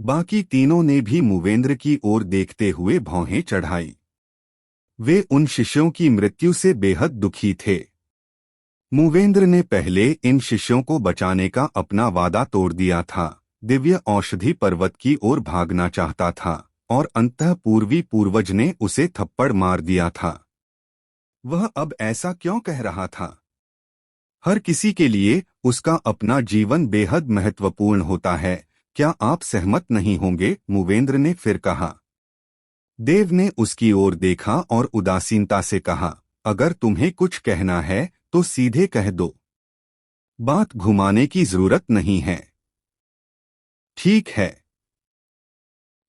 बाकी तीनों ने भी मूवेंद्र की ओर देखते हुए भौहें चढ़ाई। वे उन शिष्यों की मृत्यु से बेहद दुखी थे। मूवेंद्र ने पहले इन शिष्यों को बचाने का अपना वादा तोड़ दिया था, दिव्य औषधि पर्वत की ओर भागना चाहता था और अंततः पूर्वी पूर्वज ने उसे थप्पड़ मार दिया था। वह अब ऐसा क्यों कह रहा था? हर किसी के लिए उसका अपना जीवन बेहद महत्वपूर्ण होता है। क्या आप सहमत नहीं होंगे? मूवेंद्र ने फिर कहा। देव ने उसकी ओर देखा और उदासीनता से कहा, अगर तुम्हें कुछ कहना है तो सीधे कह दो, बात घुमाने की जरूरत नहीं है। ठीक है।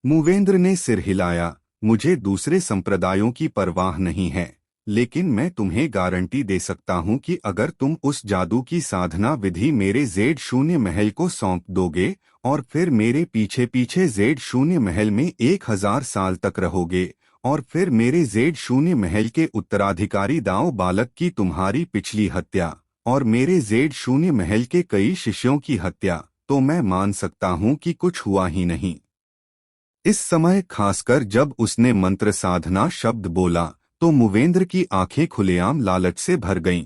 मूवेंद्र ने सिर हिलाया। मुझे दूसरे संप्रदायों की परवाह नहीं है, लेकिन मैं तुम्हें गारंटी दे सकता हूं कि अगर तुम उस जादू की साधना विधि मेरे Z0 महल को सौंप दोगे और फिर मेरे पीछे पीछे Z0 महल में 1000 साल तक रहोगे और फिर मेरे Z0 महल के उत्तराधिकारी दाओ बालक की तुम्हारी पिछली हत्या और मेरे Z0 महल के कई शिष्यों की हत्या, तो मैं मान सकता हूं कि कुछ हुआ ही नहीं। इस समय खासकर जब उसने मंत्र साधना शब्द बोला तो मूवेंद्र की आंखें खुलेआम लालच से भर गईं।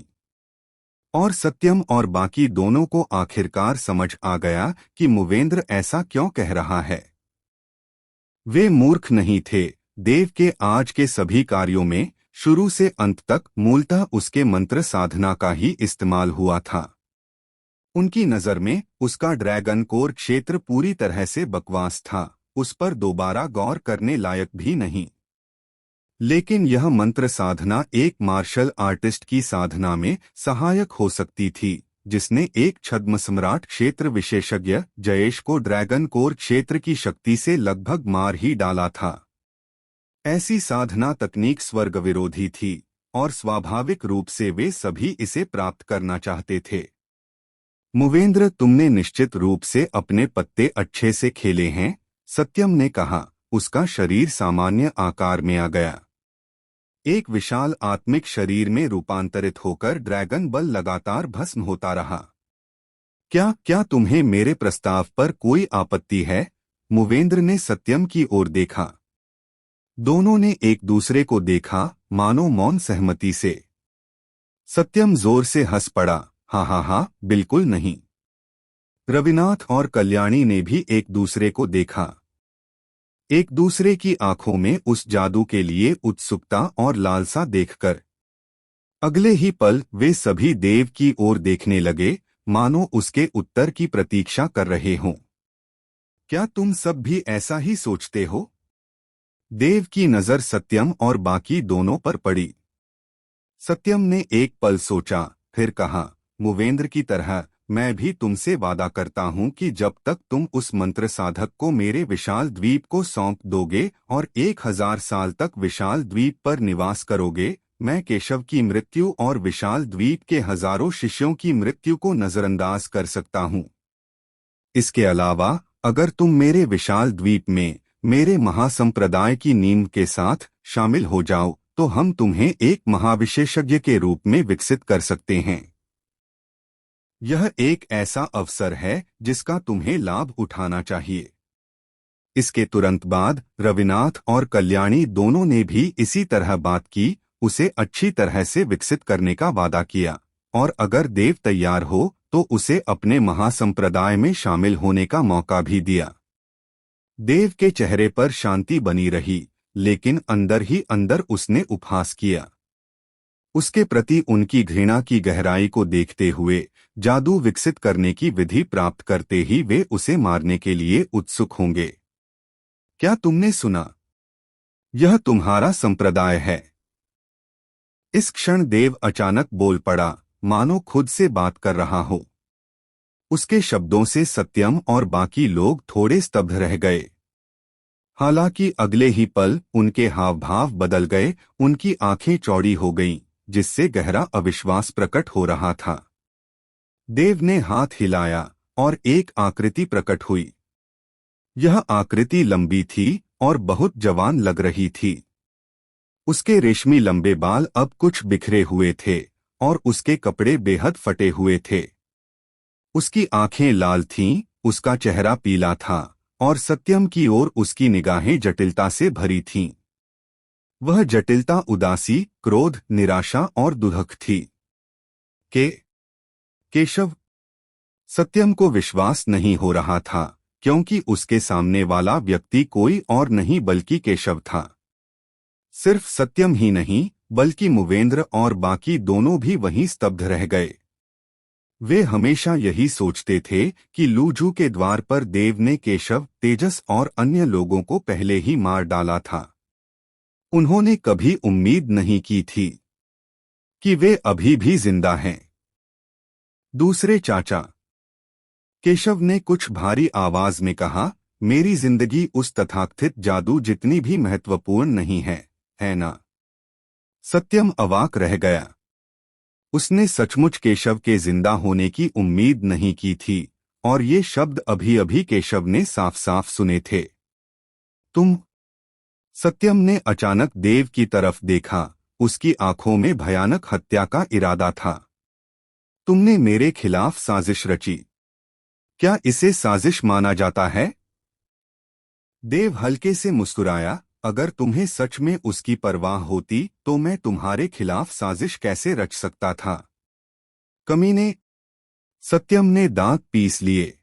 और सत्यम और बाकी दोनों को आखिरकार समझ आ गया कि मूवेंद्र ऐसा क्यों कह रहा है। वे मूर्ख नहीं थे। देव के आज के सभी कार्यों में शुरू से अंत तक मूलतः उसके मंत्र साधना का ही इस्तेमाल हुआ था। उनकी नजर में उसका ड्रैगन कोर क्षेत्र पूरी तरह से बकवास था, उस पर दोबारा गौर करने लायक भी नहीं। लेकिन यह मंत्र साधना एक मार्शल आर्टिस्ट की साधना में सहायक हो सकती थी, जिसने एक छद्म सम्राट क्षेत्र विशेषज्ञ जयेश को ड्रैगन कोर क्षेत्र की शक्ति से लगभग मार ही डाला था। ऐसी साधना तकनीक स्वर्ग विरोधी थी और स्वाभाविक रूप से वे सभी इसे प्राप्त करना चाहते थे। मूवेंद्र, तुमने निश्चित रूप से अपने पत्ते अच्छे से खेले हैं, सत्यम ने कहा। उसका शरीर सामान्य आकार में आ गया। एक विशाल आत्मिक शरीर में रूपांतरित होकर ड्रैगन बल लगातार भस्म होता रहा। क्या तुम्हें मेरे प्रस्ताव पर कोई आपत्ति है? मूवेंद्र ने सत्यम की ओर देखा। दोनों ने एक दूसरे को देखा, मानो मौन सहमति से। सत्यम जोर से हंस पड़ा। हाँ, बिल्कुल नहीं। रविनाथ और कल्याणी ने भी एक दूसरे को देखा, एक दूसरे की आंखों में उस जादू के लिए उत्सुकता और लालसा देखकर। अगले ही पल वे सभी देव की ओर देखने लगे, मानो उसके उत्तर की प्रतीक्षा कर रहे हों। क्या तुम सब भी ऐसा ही सोचते हो? देव की नजर सत्यम और बाकी दोनों पर पड़ी। सत्यम ने एक पल सोचा, फिर कहा, मूवेंद्र की तरह मैं भी तुमसे वादा करता हूं कि जब तक तुम उस मंत्र साधक को मेरे विशाल द्वीप को सौंप दोगे और 1000 साल तक विशाल द्वीप पर निवास करोगे, मैं केशव की मृत्यु और विशाल द्वीप के हजारों शिष्यों की मृत्यु को नजरअंदाज कर सकता हूं। इसके अलावा अगर तुम मेरे विशाल द्वीप में मेरे महासंप्रदाय की नींव के साथ शामिल हो जाओ तो हम तुम्हें एक महाविशेषज्ञ के रूप में विकसित कर सकते हैं। यह एक ऐसा अवसर है जिसका तुम्हें लाभ उठाना चाहिए। इसके तुरंत बाद रविनाथ और कल्याणी दोनों ने भी इसी तरह बात की, उसे अच्छी तरह से विकसित करने का वादा किया और अगर देव तैयार हो तो उसे अपने महासंप्रदाय में शामिल होने का मौका भी दिया। देव के चेहरे पर शांति बनी रही, लेकिन अंदर ही अंदर उसने उपहास किया। उसके प्रति उनकी घृणा की गहराई को देखते हुए जादू विकसित करने की विधि प्राप्त करते ही वे उसे मारने के लिए उत्सुक होंगे। क्या तुमने सुना? यह तुम्हारा संप्रदाय है। इस क्षण देव अचानक बोल पड़ा, मानो खुद से बात कर रहा हो। उसके शब्दों से सत्यम और बाकी लोग थोड़े स्तब्ध रह गए। हालांकि अगले ही पल उनके हाव भाव बदल गए, उनकी आंखें चौड़ी हो गईं, जिससे गहरा अविश्वास प्रकट हो रहा था। देव ने हाथ हिलाया और एक आकृति प्रकट हुई। यह आकृति लंबी थी और बहुत जवान लग रही थी। उसके रेशमी लंबे बाल अब कुछ बिखरे हुए थे और उसके कपड़े बेहद फटे हुए थे। उसकी आंखें लाल थीं, उसका चेहरा पीला था और सत्यम की ओर उसकी निगाहें जटिलता से भरी थीं। वह जटिलता उदासी, क्रोध, निराशा और दुख थी। के केशव। सत्यम को विश्वास नहीं हो रहा था, क्योंकि उसके सामने वाला व्यक्ति कोई और नहीं बल्कि केशव था। सिर्फ सत्यम ही नहीं, बल्कि मुवेंद्र और बाकी दोनों भी वहीं स्तब्ध रह गए। वे हमेशा यही सोचते थे कि लूजू के द्वार पर देव ने केशव, तेजस और अन्य लोगों को पहले ही मार डाला था। उन्होंने कभी उम्मीद नहीं की थी कि वे अभी भी जिंदा हैं। दूसरे चाचा। केशव ने कुछ भारी आवाज में कहा, मेरी जिंदगी उस तथाकथित जादू जितनी भी महत्वपूर्ण नहीं है ना? सत्यम अवाक रह गया। उसने सचमुच केशव के जिंदा होने की उम्मीद नहीं की थी, और ये शब्द अभी अभी केशव ने साफ साफ सुने थे। तुम? सत्यम ने अचानक देव की तरफ देखा। उसकी आंखों में भयानक हत्या का इरादा था। तुमने मेरे खिलाफ साजिश रची। क्या इसे साजिश माना जाता है? देव हल्के से मुस्कुराया, अगर तुम्हें सच में उसकी परवाह होती तो मैं तुम्हारे खिलाफ साजिश कैसे रच सकता था? कमीने। सत्यम ने दांत पीस लिए।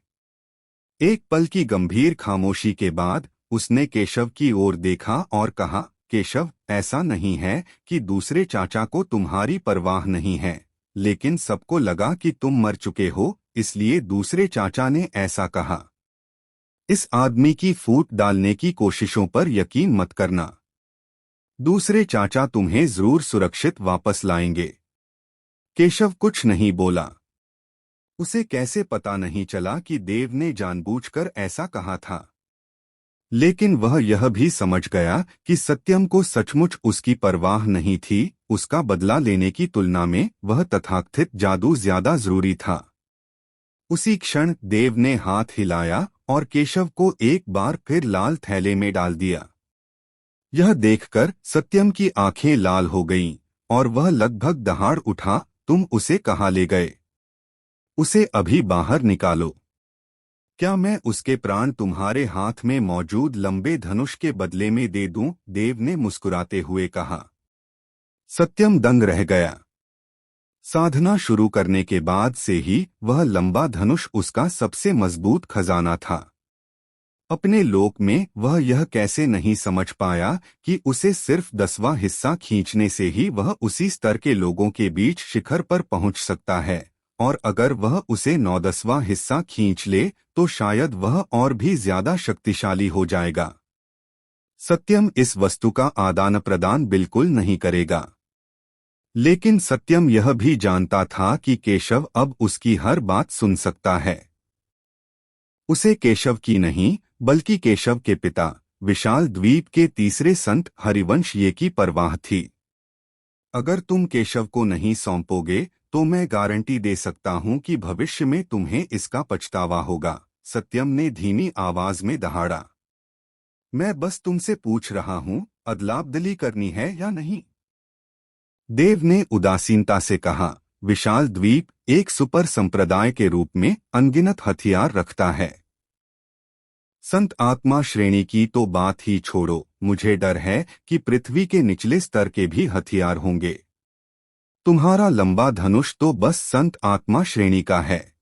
एक पल की गंभीर खामोशी के बाद उसने केशव की ओर देखा और कहा, केशव, ऐसा नहीं है कि दूसरे चाचा को तुम्हारी परवाह नहीं है, लेकिन सबको लगा कि तुम मर चुके हो, इसलिए दूसरे चाचा ने ऐसा कहा। इस आदमी की फूट डालने की कोशिशों पर यकीन मत करना। दूसरे चाचा तुम्हें जरूर सुरक्षित वापस लाएंगे। केशव कुछ नहीं बोला। उसे कैसे पता नहीं चला कि देव ने जानबूझकर ऐसा कहा था। लेकिन वह यह भी समझ गया कि सत्यम को सचमुच उसकी परवाह नहीं थी। उसका बदला लेने की तुलना में वह तथाकथित जादू ज्यादा जरूरी था। उसी क्षण देव ने हाथ हिलाया और केशव को एक बार फिर लाल थैले में डाल दिया। यह देखकर सत्यम की आंखें लाल हो गईं और वह लगभग दहाड़ उठा, तुम उसे कहाँ ले गए? उसे अभी बाहर निकालो। क्या मैं उसके प्राण तुम्हारे हाथ में मौजूद लंबे धनुष के बदले में दे दूं? देव ने मुस्कुराते हुए कहा। सत्यम दंग रह गया। साधना शुरू करने के बाद से ही वह लंबा धनुष उसका सबसे मजबूत खजाना था। अपने लोक में वह यह कैसे नहीं समझ पाया कि उसे सिर्फ 10वां हिस्सा खींचने से ही वह उसी स्तर के लोगों के बीच शिखर पर पहुंच सकता है, और अगर वह उसे 9/10वां हिस्सा खींच ले तो शायद वह और भी ज्यादा शक्तिशाली हो जाएगा। सत्यम इस वस्तु का आदान प्रदान बिल्कुल नहीं करेगा। लेकिन सत्यम यह भी जानता था कि केशव अब उसकी हर बात सुन सकता है। उसे केशव की नहीं, बल्कि केशव के पिता, विशाल द्वीप के तीसरे संत हरिवंश ये की परवाह थी। अगर तुम केशव को नहीं सौंपोगे तो मैं गारंटी दे सकता हूं कि भविष्य में तुम्हें इसका पछतावा होगा, सत्यम ने धीमी आवाज में दहाड़ा। मैं बस तुमसे पूछ रहा हूं, अदलाबदली करनी है या नहीं? देव ने उदासीनता से कहा, विशाल द्वीप एक सुपर संप्रदाय के रूप में अनगिनत हथियार रखता है। संत आत्मा श्रेणी की तो बात ही छोड़ो, मुझे डर है कि पृथ्वी के निचले स्तर के भी हथियार होंगे। तुम्हारा लंबा धनुष तो बस संत आत्मा श्रेणी का है।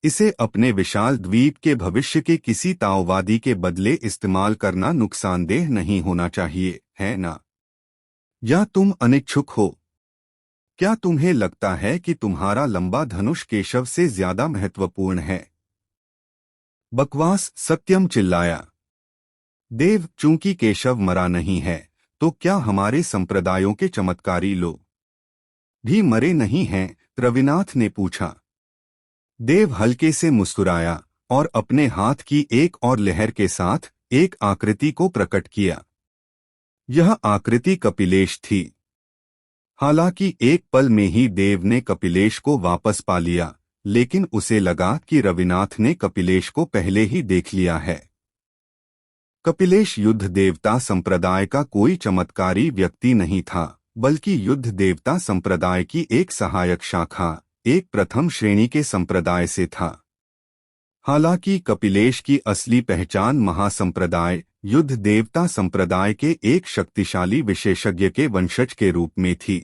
इसे अपने विशाल द्वीप के भविष्य के किसी ताओवादी के बदले इस्तेमाल करना नुकसानदेह नहीं होना चाहिए, है ना? या तुम अनिच्छुक हो? क्या तुम्हें लगता है कि तुम्हारा लंबा धनुष केशव से ज्यादा महत्वपूर्ण है? बकवास, सत्यम चिल्लाया। देव, चूंकि केशव मरा नहीं है तो क्या हमारे संप्रदायों के चमत्कारी लोग भी मरे नहीं हैं? रविनाथ ने पूछा। देव हल्के से मुस्कुराया और अपने हाथ की एक और लहर के साथ एक आकृति को प्रकट किया। यह आकृति कपिलेश थी। हालांकि एक पल में ही देव ने कपिलेश को वापस पा लिया, लेकिन उसे लगा कि रविनाथ ने कपिलेश को पहले ही देख लिया है। कपिलेश युद्ध देवता संप्रदाय का कोई चमत्कारी व्यक्ति नहीं था, बल्कि युद्ध देवता संप्रदाय की एक सहायक शाखा, एक प्रथम श्रेणी के संप्रदाय से था। हालांकि कपिलेश की असली पहचान महासंप्रदाय युद्ध देवता संप्रदाय के एक शक्तिशाली विशेषज्ञ के वंशज के रूप में थी।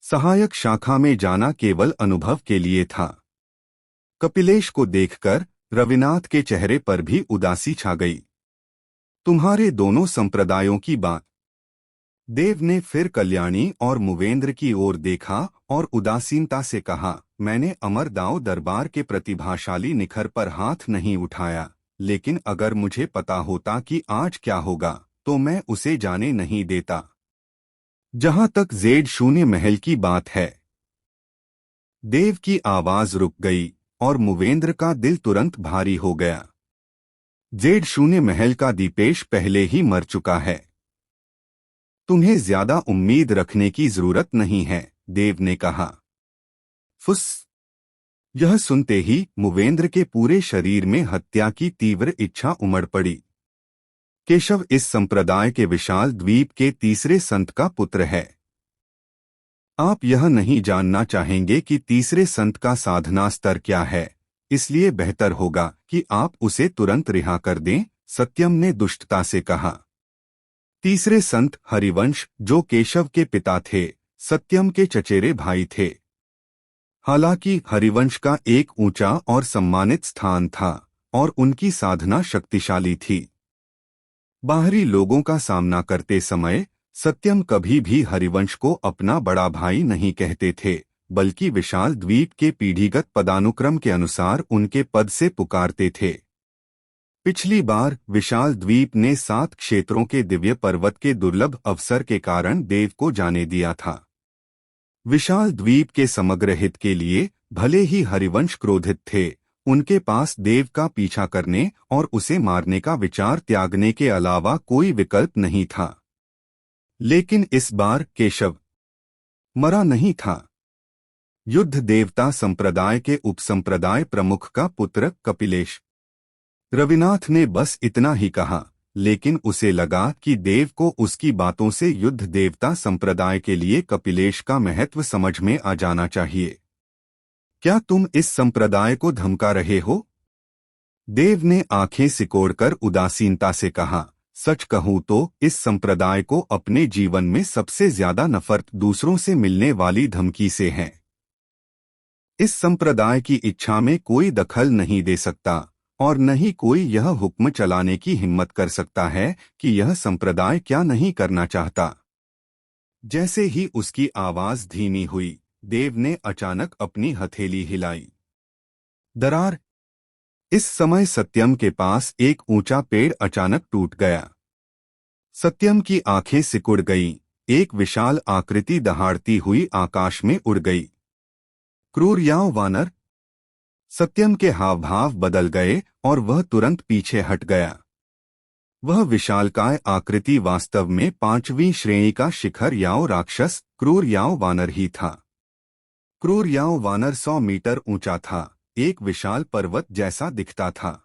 सहायक शाखा में जाना केवल अनुभव के लिए था। कपिलेश को देखकर रविनाथ के चेहरे पर भी उदासी छा गई। तुम्हारे दोनों संप्रदायों की बात। देव ने फिर कल्याणी और मुवेंद्र की ओर देखा और उदासीनता से कहा, मैंने अमरदाव दरबार के प्रतिभाशाली निखर पर हाथ नहीं उठाया, लेकिन अगर मुझे पता होता कि आज क्या होगा तो मैं उसे जाने नहीं देता। जहां तक Z0 महल की बात है। देव की आवाज रुक गई और मुवेंद्र का दिल तुरंत भारी हो गया। Z0 महल का दीपेश पहले ही मर चुका है। तुम्हें ज्यादा उम्मीद रखने की जरूरत नहीं है, देव ने कहा। फुस। यह सुनते ही मुवेंद्र के पूरे शरीर में हत्या की तीव्र इच्छा उमड़ पड़ी। केशव इस संप्रदाय के विशाल द्वीप के तीसरे संत का पुत्र है। आप यह नहीं जानना चाहेंगे कि तीसरे संत का साधना स्तर क्या है, इसलिए बेहतर होगा कि आप उसे तुरंत रिहा कर दें, सत्यम ने दुष्टता से कहा। तीसरे संत हरिवंश, जो केशव के पिता थे, सत्यम के चचेरे भाई थे। हालांकि हरिवंश का एक ऊंचा और सम्मानित स्थान था और उनकी साधना शक्तिशाली थी। बाहरी लोगों का सामना करते समय सत्यम कभी भी हरिवंश को अपना बड़ा भाई नहीं कहते थे, बल्कि विशाल द्वीप के पीढ़ीगत पदानुक्रम के अनुसार उनके पद से पुकारते थे। पिछली बार विशाल द्वीप ने 7 क्षेत्रों के दिव्य पर्वत के दुर्लभ अवसर के कारण देव को जाने दिया था। विशाल द्वीप के समग्र हित के लिए भले ही हरिवंश क्रोधित थे, उनके पास देव का पीछा करने और उसे मारने का विचार त्यागने के अलावा कोई विकल्प नहीं था। लेकिन इस बार केशव मरा नहीं था। युद्ध देवता संप्रदाय के उपसंप्रदाय प्रमुख का पुत्र कपिलेश। रविनाथ ने बस इतना ही कहा, लेकिन उसे लगा कि देव को उसकी बातों से युद्ध देवता संप्रदाय के लिए कपिलेश का महत्व समझ में आ जाना चाहिए। क्या तुम इस संप्रदाय को धमका रहे हो? देव ने आंखें सिकोड़कर उदासीनता से कहा, सच कहूं तो इस संप्रदाय को अपने जीवन में सबसे ज्यादा नफरत दूसरों से मिलने वाली धमकी से है। इस संप्रदाय की इच्छा में कोई दखल नहीं दे सकता और न ही कोई यह हुक्म चलाने की हिम्मत कर सकता है कि यह संप्रदाय क्या नहीं करना चाहता। जैसे ही उसकी आवाज धीमी हुई, देव ने अचानक अपनी हथेली हिलाई। दरार। इस समय सत्यम के पास एक ऊंचा पेड़ अचानक टूट गया। सत्यम की आंखें सिकुड़ गईं, एक विशाल आकृति दहाड़ती हुई आकाश में उड़ गई। क्रूर याव वानर। सत्यम के हाव भाव बदल गए और वह तुरंत पीछे हट गया। वह विशालकाय आकृति वास्तव में 5वीं श्रेणी का शिखर याव राक्षस क्रूर याव वानर ही था। क्रूर याव वानर 100 मीटर ऊंचा था, एक विशाल पर्वत जैसा दिखता था।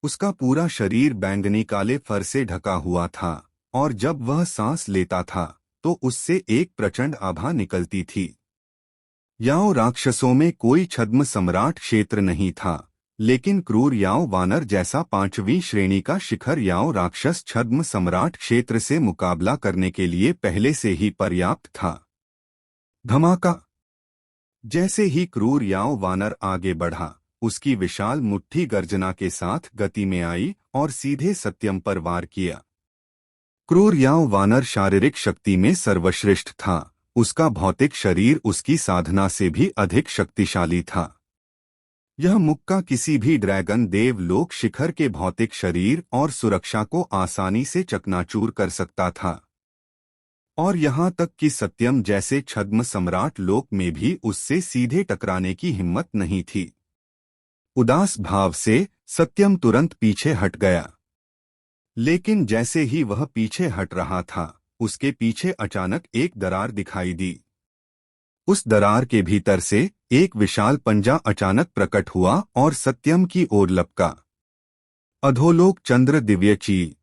उसका पूरा शरीर बैंगनी काले फर से ढका हुआ था और जब वह सांस लेता था तो उससे एक प्रचंड आभा निकलती थी। याव राक्षसों में कोई छद्म सम्राट क्षेत्र नहीं था, लेकिन क्रूर याव वानर जैसा 5वीं श्रेणी का शिखर याव राक्षस छद्म सम्राट क्षेत्र से मुकाबला करने के लिए पहले से ही पर्याप्त था। धमाका। जैसे ही क्रूर याव वानर आगे बढ़ा, उसकी विशाल मुट्ठी गर्जना के साथ गति में आई और सीधे सत्यम पर वार किया। क्रूर याव वानर शारीरिक शक्ति में सर्वश्रेष्ठ था, उसका भौतिक शरीर उसकी साधना से भी अधिक शक्तिशाली था। यह मुक्का किसी भी ड्रैगन देवलोक शिखर के भौतिक शरीर और सुरक्षा को आसानी से चकनाचूर कर सकता था, और यहाँ तक कि सत्यम जैसे छद्म सम्राट लोक में भी उससे सीधे टकराने की हिम्मत नहीं थी। उदास भाव से सत्यम तुरंत पीछे हट गया, लेकिन जैसे ही वह पीछे हट रहा था, उसके पीछे अचानक एक दरार दिखाई दी। उस दरार के भीतर से एक विशाल पंजा अचानक प्रकट हुआ और सत्यम की ओर लपका। अधोलोक चंद्र दिव्य चील।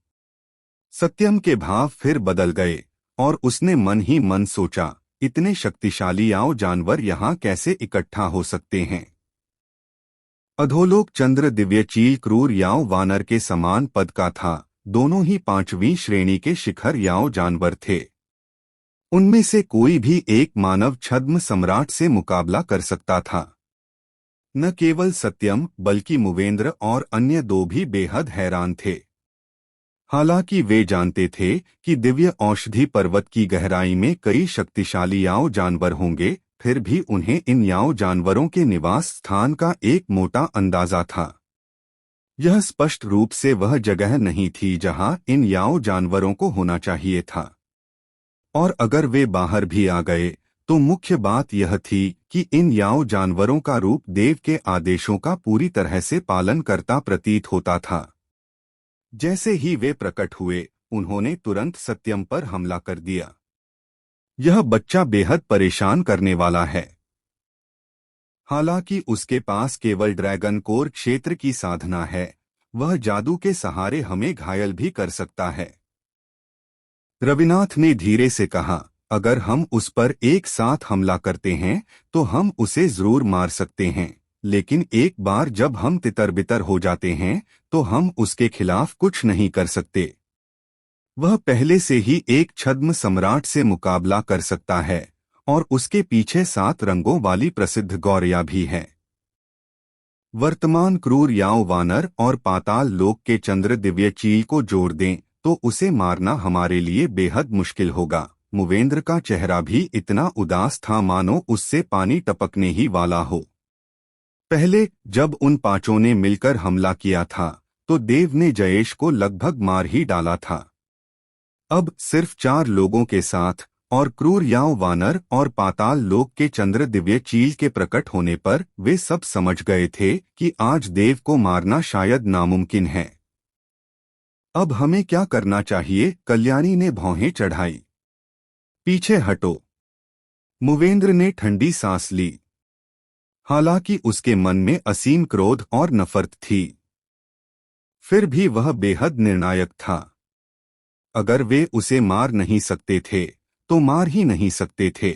सत्यम के भाव फिर बदल गए और उसने मन ही मन सोचा, इतने शक्तिशाली याव जानवर यहाँ कैसे इकट्ठा हो सकते हैं। अधोलोक चंद्र दिव्य चील क्रूर याव वानर के समान पद का था। दोनों ही 5वीं श्रेणी के शिखर याव जानवर थे। उनमें से कोई भी एक मानव छद्म सम्राट से मुकाबला कर सकता था। न केवल सत्यम बल्कि मुवेंद्र और अन्य दो भी बेहद हैरान थे। हालांकि वे जानते थे कि दिव्य औषधि पर्वत की गहराई में कई शक्तिशाली याव जानवर होंगे, फिर भी उन्हें इन याव जानवरों के निवास स्थान का एक मोटा अंदाजा था। यह स्पष्ट रूप से वह जगह नहीं थी जहां इन याव जानवरों को होना चाहिए था। और अगर वे बाहर भी आ गए तो मुख्य बात यह थी कि इन याव जानवरों का रूप देव के आदेशों का पूरी तरह से पालन करता प्रतीत होता था। जैसे ही वे प्रकट हुए, उन्होंने तुरंत सत्यम पर हमला कर दिया। यह बच्चा बेहद परेशान करने वाला है। हालांकि उसके पास केवल ड्रैगन कोर क्षेत्र की साधना है, वह जादू के सहारे हमें घायल भी कर सकता है। रविनाथ ने धीरे से कहा, अगर हम उस पर एक साथ हमला करते हैं तो हम उसे जरूर मार सकते हैं, लेकिन एक बार जब हम तितर-बितर हो जाते हैं तो हम उसके खिलाफ कुछ नहीं कर सकते। वह पहले से ही एक छद्म सम्राट से मुकाबला कर सकता है और उसके पीछे 7 रंगों वाली प्रसिद्ध गौरया भी है। वर्तमान क्रूर याव वानर और पाताल लोक के चंद्र दिव्य चील को जोड़ दें तो उसे मारना हमारे लिए बेहद मुश्किल होगा। मुवेंद्र का चेहरा भी इतना उदास था मानो उससे पानी टपकने ही वाला हो। पहले जब उन 5 ने मिलकर हमला किया था तो देव ने जयेश को लगभग मार ही डाला था। अब सिर्फ 4 लोगों के साथ और क्रूर याव वानर और पाताल लोक के चंद्र दिव्य चील के प्रकट होने पर वे सब समझ गए थे कि आज देव को मारना शायद नामुमकिन है। अब हमें क्या करना चाहिए? कल्याणी ने भौहें चढ़ाई। पीछे हटो। मुवेंद्र ने ठंडी सांस ली। हालांकि उसके मन में असीम क्रोध और नफरत थी, फिर भी वह बेहद निर्णायक था। अगर वे उसे मार नहीं सकते थे तो मार ही नहीं सकते थे।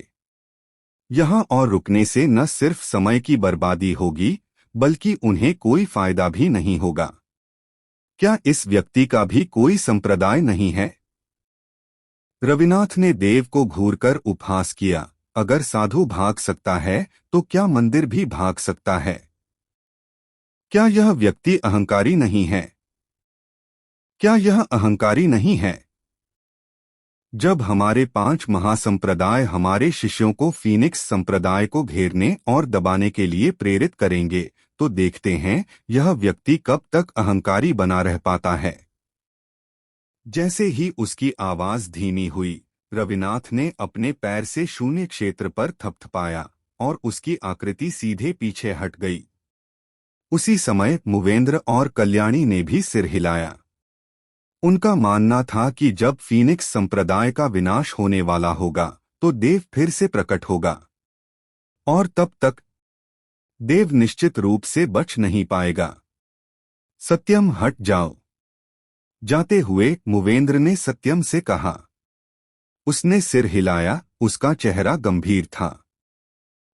यहां और रुकने से न सिर्फ समय की बर्बादी होगी बल्कि उन्हें कोई फायदा भी नहीं होगा। क्या इस व्यक्ति का भी कोई संप्रदाय नहीं है? रविनाथ ने देव को घूरकर उपहास किया। अगर साधु भाग सकता है तो क्या मंदिर भी भाग सकता है? क्या यह व्यक्ति अहंकारी नहीं है? क्या यह अहंकारी नहीं है? जब हमारे 5 महासंप्रदाय हमारे शिष्यों को फीनिक्स संप्रदाय को घेरने और दबाने के लिए प्रेरित करेंगे तो देखते हैं यह व्यक्ति कब तक अहंकारी बना रह पाता है। जैसे ही उसकी आवाज धीमी हुई, रविनाथ ने अपने पैर से शून्य क्षेत्र पर थपथपाया और उसकी आकृति सीधे पीछे हट गई। उसी समय मुवेंद्र और कल्याणी ने भी सिर हिलाया। उनका मानना था कि जब फीनिक्स संप्रदाय का विनाश होने वाला होगा तो देव फिर से प्रकट होगा और तब तक देव निश्चित रूप से बच नहीं पाएगा। सत्यम, हट जाओ। जाते हुए मुवेंद्र ने सत्यम से कहा। उसने सिर हिलाया। उसका चेहरा गंभीर था।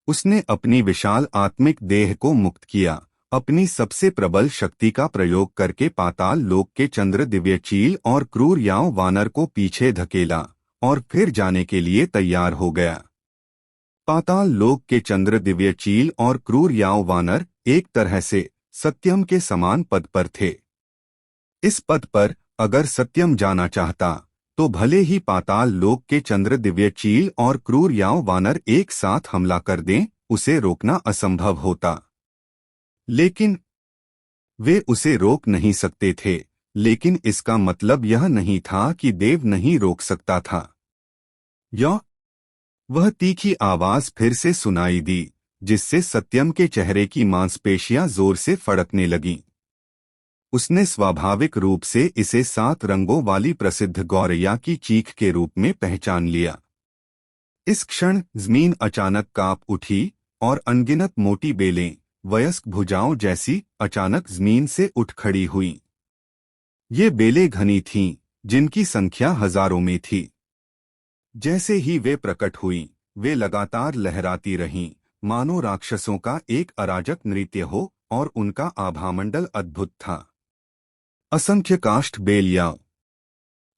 उसने अपनी विशाल आत्मिक देह को मुक्त किया, अपनी सबसे प्रबल शक्ति का प्रयोग करके पाताल लोक के चंद्र दिव्य चील और क्रूर याव वानर को पीछे धकेला और फिर जाने के लिए तैयार हो गया। पाताल लोक के चंद्र दिव्य चील और क्रूर याव वानर एक तरह से सत्यम के समान पद पर थे। इस पद पर अगर सत्यम जाना चाहता तो भले ही पाताल लोक के चंद्र दिव्य चील और क्रूर याव वानर एक साथ हमला कर दें, उसे रोकना असंभव होता। लेकिन वे उसे रोक नहीं सकते थे। लेकिन इसका मतलब यह नहीं था कि देव नहीं रोक सकता था। वह तीखी आवाज फिर से सुनाई दी, जिससे सत्यम के चेहरे की मांसपेशियां जोर से फड़कने लगीं। उसने स्वाभाविक रूप से इसे 7 रंगों वाली प्रसिद्ध गौरैया की चीख के रूप में पहचान लिया। इस क्षण जमीन अचानक कांप उठी और अनगिनत मोटी बेलें वयस्क भुजाओं जैसी अचानक जमीन से उठ खड़ी हुईं। ये बेलें घनी थीं, जिनकी संख्या हजारों में थी। जैसे ही वे प्रकट हुईं, वे लगातार लहराती रहीं, मानो राक्षसों का एक अराजक नृत्य हो। और उनका आभामंडल अद्भुत था। असंख्य काष्ठ बेल याव।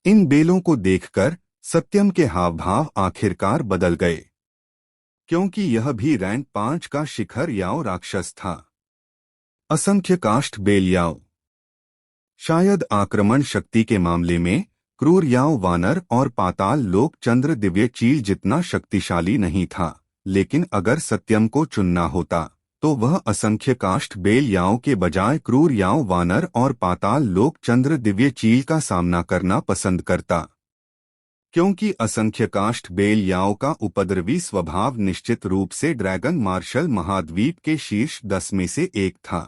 इन बेलों को देखकर सत्यम के हाव भाव आखिरकार बदल गए, क्योंकि यह भी रैंक 5 का शिखर याव राक्षस था। असंख्य काष्ठ बेल याव। शायद आक्रमण शक्ति के मामले में क्रूर याव वानर और पाताल लोक चंद्र दिव्य चील जितना शक्तिशाली नहीं था, लेकिन अगर सत्यम को चुनना होता तो वह असंख्य काष्ठ बेल याव के बजाय क्रूर याव वानर और पाताल लोक चंद्र दिव्य चील का सामना करना पसंद करता, क्योंकि असंख्य काष्ठ बेल याव का उपद्रवी स्वभाव निश्चित रूप से ड्रैगन मार्शल महाद्वीप के शीर्ष 10 में से एक था।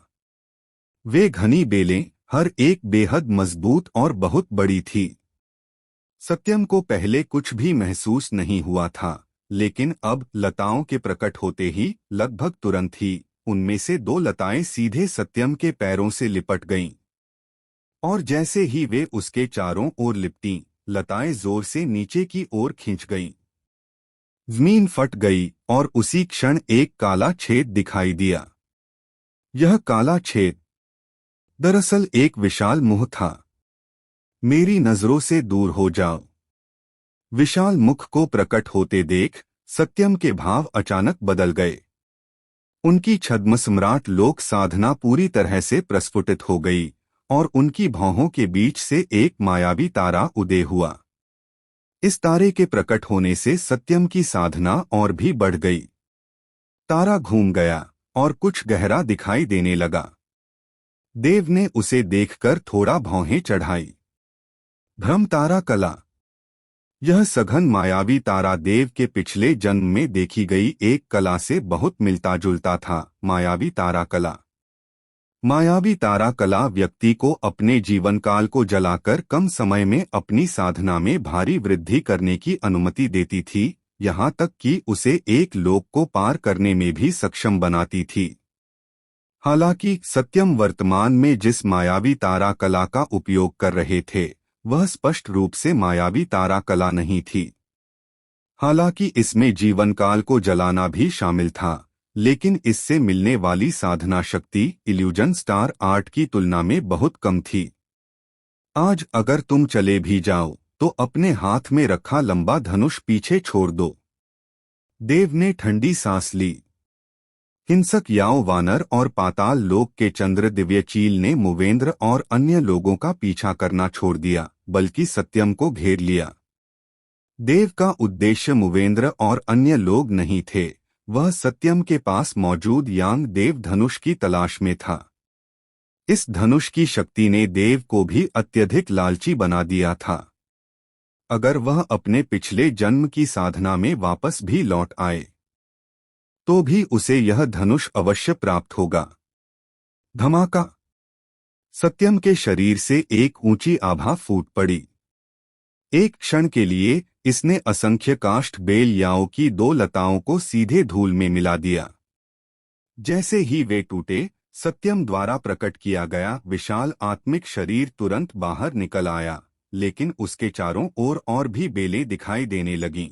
वे घनी बेलें, हर एक बेहद मजबूत और बहुत बड़ी थी। सत्यम को पहले कुछ भी महसूस नहीं हुआ था, लेकिन अब लताओं के प्रकट होते ही लगभग तुरंत ही उनमें से 2 लताएं सीधे सत्यम के पैरों से लिपट गईं। और जैसे ही वे उसके चारों ओर लिपटीं, लताएं जोर से नीचे की ओर खींच गईं। जमीन फट गई और उसी क्षण एक काला छेद दिखाई दिया। यह काला छेद दरअसल एक विशाल मुख था। मेरी नजरों से दूर हो जाओ। विशाल मुख को प्रकट होते देख सत्यम के भाव अचानक बदल गए। उनकी छद्म सम्राट लोक साधना पूरी तरह से प्रस्फुटित हो गई और उनकी भौहों के बीच से एक मायावी तारा उदय हुआ। इस तारे के प्रकट होने से सत्यम की साधना और भी बढ़ गई। तारा घूम गया और कुछ गहरा दिखाई देने लगा। देव ने उसे देखकर थोड़ा भौहें चढ़ाई। भ्रम तारा कला। यह सघन मायावी तारा देव के पिछले जन्म में देखी गई एक कला से बहुत मिलता जुलता था। मायावी तारा कला। मायावी तारा कला व्यक्ति को अपने जीवन काल को जलाकर कम समय में अपनी साधना में भारी वृद्धि करने की अनुमति देती थी, यहाँ तक कि उसे एक लोक को पार करने में भी सक्षम बनाती थी। हालांकि सत्यम वर्तमान में जिस मायावी तारा कला का उपयोग कर रहे थे वह स्पष्ट रूप से मायावी तारा कला नहीं थी। हालांकि इसमें जीवन काल को जलाना भी शामिल था, लेकिन इससे मिलने वाली साधना शक्ति इल्यूजन स्टार आर्ट की तुलना में बहुत कम थी। आज अगर तुम चले भी जाओ तो अपने हाथ में रखा लंबा धनुष पीछे छोड़ दो। देव ने ठंडी सांस ली। हिंसक याव वानर और पाताल लोक के चंद्र दिव्य चील ने मुवेंद्र और अन्य लोगों का पीछा करना छोड़ दिया, बल्कि सत्यम को घेर लिया। देव का उद्देश्य मुवेंद्र और अन्य लोग नहीं थे, वह सत्यम के पास मौजूद यांग देव धनुष की तलाश में था। इस धनुष की शक्ति ने देव को भी अत्यधिक लालची बना दिया था। अगर वह अपने पिछले जन्म की साधना में वापस भी लौट आए तो भी उसे यह धनुष अवश्य प्राप्त होगा। धमाका। सत्यम के शरीर से एक ऊंची आभा फूट पड़ी। एक क्षण के लिए इसने असंख्य काष्ठ बेल याओं की 2 लताओं को सीधे धूल में मिला दिया। जैसे ही वे टूटे, सत्यम द्वारा प्रकट किया गया विशाल आत्मिक शरीर तुरंत बाहर निकल आया, लेकिन उसके चारों ओर और भी बेलें दिखाई देने लगीं।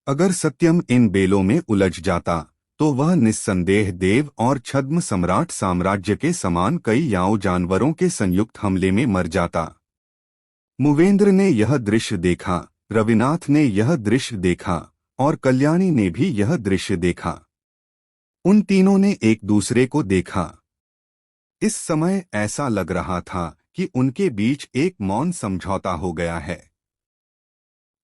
अगर सत्यम इन बेलों में उलझ जाता तो वह निस्संदेह देव और छद्म सम्राट साम्राज्य के समान कई याओ जानवरों के संयुक्त हमले में मर जाता। मुवेंद्र ने यह दृश्य देखा, रविनाथ ने यह दृश्य देखा और कल्याणी ने भी यह दृश्य देखा। उन तीनों ने एक दूसरे को देखा। इस समय ऐसा लग रहा था कि उनके बीच एक मौन समझौता हो गया है।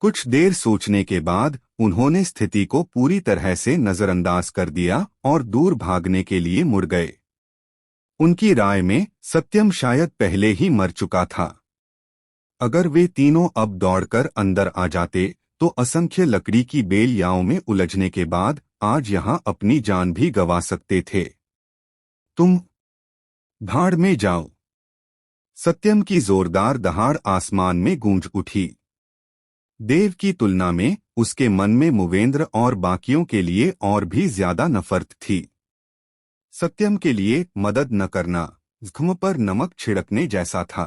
कुछ देर सोचने के बाद उन्होंने स्थिति को पूरी तरह से नजरअंदाज कर दिया और दूर भागने के लिए मुड़ गए। उनकी राय में सत्यम शायद पहले ही मर चुका था। अगर वे तीनों अब दौड़कर अंदर आ जाते तो असंख्य लकड़ी की बेल याओं में उलझने के बाद आज यहां अपनी जान भी गंवा सकते थे। तुम भाड़ में जाओ। सत्यम की जोरदार दहाड़ आसमान में गूंज उठी। देव की तुलना में उसके मन में मुवेंद्र और बाकियों के लिए और भी ज्यादा नफरत थी। सत्यम के लिए मदद न करना जख्म पर नमक छिड़कने जैसा था।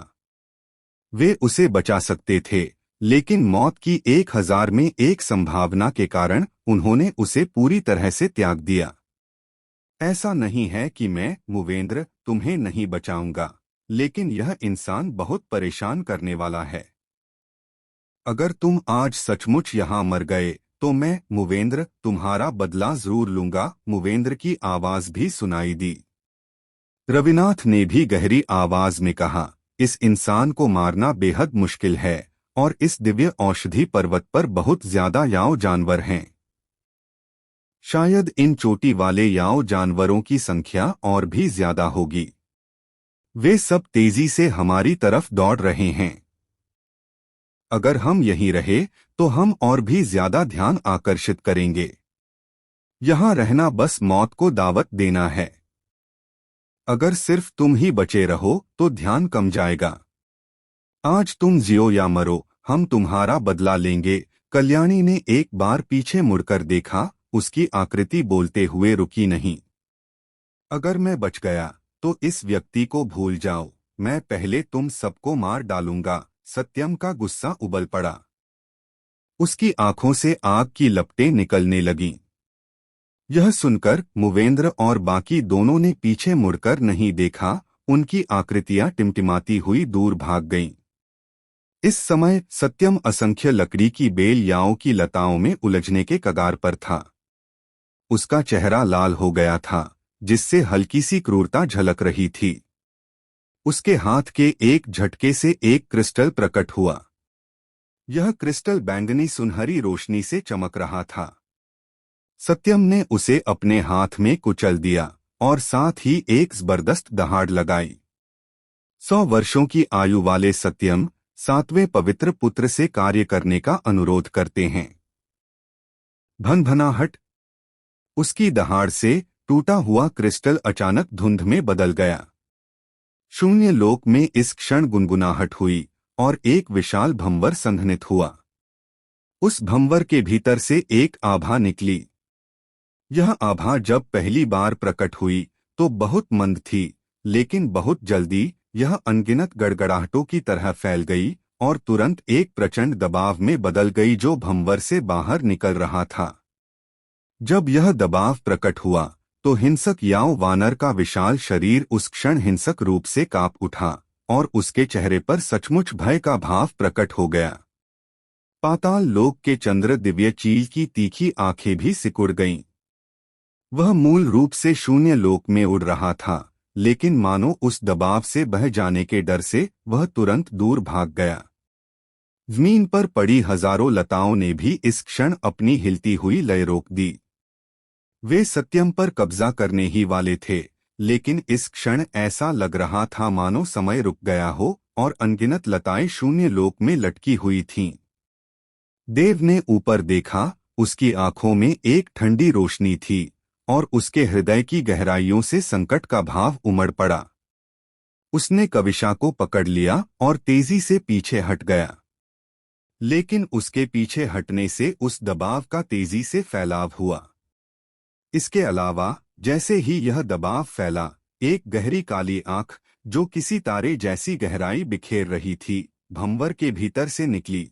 वे उसे बचा सकते थे, लेकिन मौत की 1000 में एक संभावना के कारण उन्होंने उसे पूरी तरह से त्याग दिया। ऐसा नहीं है कि मैं मुवेंद्र तुम्हें नहीं बचाऊंगा, लेकिन यह इंसान बहुत परेशान करने वाला है। अगर तुम आज सचमुच यहाँ मर गए तो मैं मुवेंद्र तुम्हारा बदला जरूर लूंगा। मुवेंद्र की आवाज भी सुनाई दी। रविनाथ ने भी गहरी आवाज में कहा, इस इंसान को मारना बेहद मुश्किल है और इस दिव्य औषधि पर्वत पर बहुत ज्यादा याव जानवर हैं। शायद इन चोटी वाले याव जानवरों की संख्या और भी ज्यादा होगी। वे सब तेजी से हमारी तरफ दौड़ रहे हैं। अगर हम यहीं रहे तो हम और भी ज्यादा ध्यान आकर्षित करेंगे। यहाँ रहना बस मौत को दावत देना है। अगर सिर्फ तुम ही बचे रहो तो ध्यान कम जाएगा। आज तुम जियो या मरो, हम तुम्हारा बदला लेंगे। कल्याणी ने एक बार पीछे मुड़कर देखा। उसकी आकृति बोलते हुए रुकी नहीं। अगर मैं बच गया तो इस व्यक्ति को भूल जाओ। मैं पहले तुम सबको मार डालूंगा। सत्यम का गुस्सा उबल पड़ा। उसकी आंखों से आग की लपटें निकलने लगीं। यह सुनकर मुवेंद्र और बाकी दोनों ने पीछे मुड़कर नहीं देखा। उनकी आकृतियां टिमटिमाती हुई दूर भाग गईं। इस समय सत्यम असंख्य लकड़ी की बेल याओं की लताओं में उलझने के कगार पर था। उसका चेहरा लाल हो गया था, जिससे हल्की सी क्रूरता झलक रही थी। उसके हाथ के एक झटके से एक क्रिस्टल प्रकट हुआ। यह क्रिस्टल बैंगनी सुनहरी रोशनी से चमक रहा था। सत्यम ने उसे अपने हाथ में कुचल दिया और साथ ही एक जबरदस्त दहाड़ लगाई। 100 वर्षों की आयु वाले सत्यम 7वें पवित्र पुत्र से कार्य करने का अनुरोध करते हैं। भनभनाहट। उसकी दहाड़ से टूटा हुआ क्रिस्टल अचानक धुंध में बदल गया। शून्य लोक में इस क्षण गुनगुनाहट हुई और एक विशाल भंवर संघनित हुआ। उस भंवर के भीतर से एक आभा निकली। यह आभा जब पहली बार प्रकट हुई तो बहुत मंद थी, लेकिन बहुत जल्दी यह अनगिनत गड़गड़ाहटों की तरह फैल गई और तुरंत एक प्रचंड दबाव में बदल गई जो भंवर से बाहर निकल रहा था। जब यह दबाव प्रकट हुआ तो हिंसक याव वानर का विशाल शरीर उस क्षण हिंसक रूप से कांप उठा और उसके चेहरे पर सचमुच भय का भाव प्रकट हो गया। पाताल लोक के चंद्र दिव्य चील की तीखी आंखें भी सिकुड़ गईं। वह मूल रूप से शून्य लोक में उड़ रहा था, लेकिन मानो उस दबाव से बह जाने के डर से वह तुरंत दूर भाग गया। जमीन पर पड़ी हजारों लताओं ने भी इस क्षण अपनी हिलती हुई लय रोक दी। वे सत्यम पर कब्जा करने ही वाले थे, लेकिन इस क्षण ऐसा लग रहा था मानो समय रुक गया हो और अनगिनत लताएं शून्य लोक में लटकी हुई थीं। देव ने ऊपर देखा। उसकी आंखों में एक ठंडी रोशनी थी और उसके हृदय की गहराइयों से संकट का भाव उमड़ पड़ा। उसने कविशा को पकड़ लिया और तेजी से पीछे हट गया। लेकिन उसके पीछे हटने से उस दबाव का तेजी से फैलाव हुआ। इसके अलावा जैसे ही यह दबाव फैला, एक गहरी काली आंख जो किसी तारे जैसी गहराई बिखेर रही थी, भंवर के भीतर से निकली।